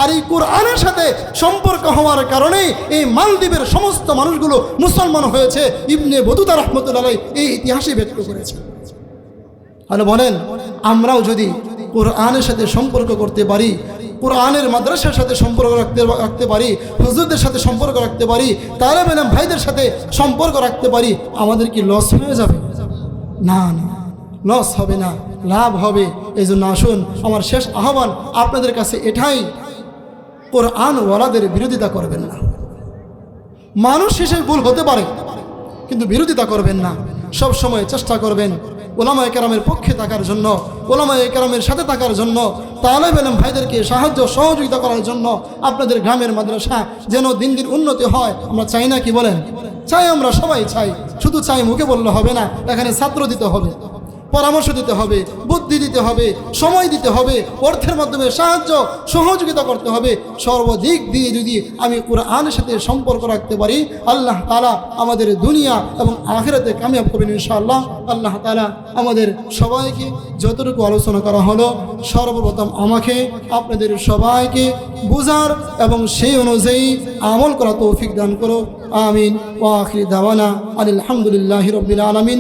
আর এই কোরআনের সাথে সম্পর্ক হওয়ার কারণেই এই মালদ্বীপের সমস্ত মানুষগুলো মুসলমান হয়েছে। ইবনে বতুতা রাহমাতুল্লাহ আলাইহি এই ইতিহাসে ব্যক্ত করেছে। তাহলে বলেন, আমরাও যদি কোরআনের সাথে সম্পর্ক করতে পারি, কোরআনের মাদ্রাসার সাথে সম্পর্ক রাখতে পারি, হুজুরদের সাথে সম্পর্ক রাখতে পারি, তালেবে ইলম ভাইদের সাথে সম্পর্ক রাখতে পারি, আমাদের কি লস হয়ে যাবে? না না, লস হবে না, লাভ হবে। এই জন্য আসুন, আমার শেষ আহ্বান আপনাদের কাছে এটাই, কোরআন ওয়ালাদের বিরোধিতা করবেন না। মানুষ হিসেবে ভুল হতে পারে, কিন্তু বিরোধিতা করবেন না। সব সময় চেষ্টা করবেন ওলামায়ে কেরামের পক্ষে থাকার জন্য, ওলামায়ে কেরামের সাথে থাকার জন্য, তালেবে ইলম ভাইদেরকে সাহায্য সহযোগিতা করার জন্য। আপনাদের গ্রামের মাদ্রাসা যেন দিন দিন উন্নতি হয়, আমরা চাই না? কি বলেন? চাই, আমরা সবাই চাই। শুধু চাই মুখে বললে হবে না, এখানে ছাত্র দিতে হবে, পরামর্শ দিতে হবে, বুদ্ধি দিতে হবে, সময় দিতে হবে, অর্থের মাধ্যমে সাহায্য সহযোগিতা করতে হবে। সর্বদিক দিয়ে যদি আমি কোরআনের সাথে সম্পর্ক রাখতে পারি, আল্লাহ তাআলা আমাদের দুনিয়া এবং আখিরাতে কামিয়াব করবেন ইনশাআল্লাহ। আল্লাহ তাআলা আমাদের সবাইকে যতটুকু আলোচনা করা হলো, সর্বপ্রথম আমাকে আপনাদের সবাইকে বুঝার এবং সেই অনুযায়ী আমল করা তৌফিক দান করো। আমিন। ওয়া আখির দাওয়ানা আলহামদুলিল্লাহি রাব্বিল আলামিন।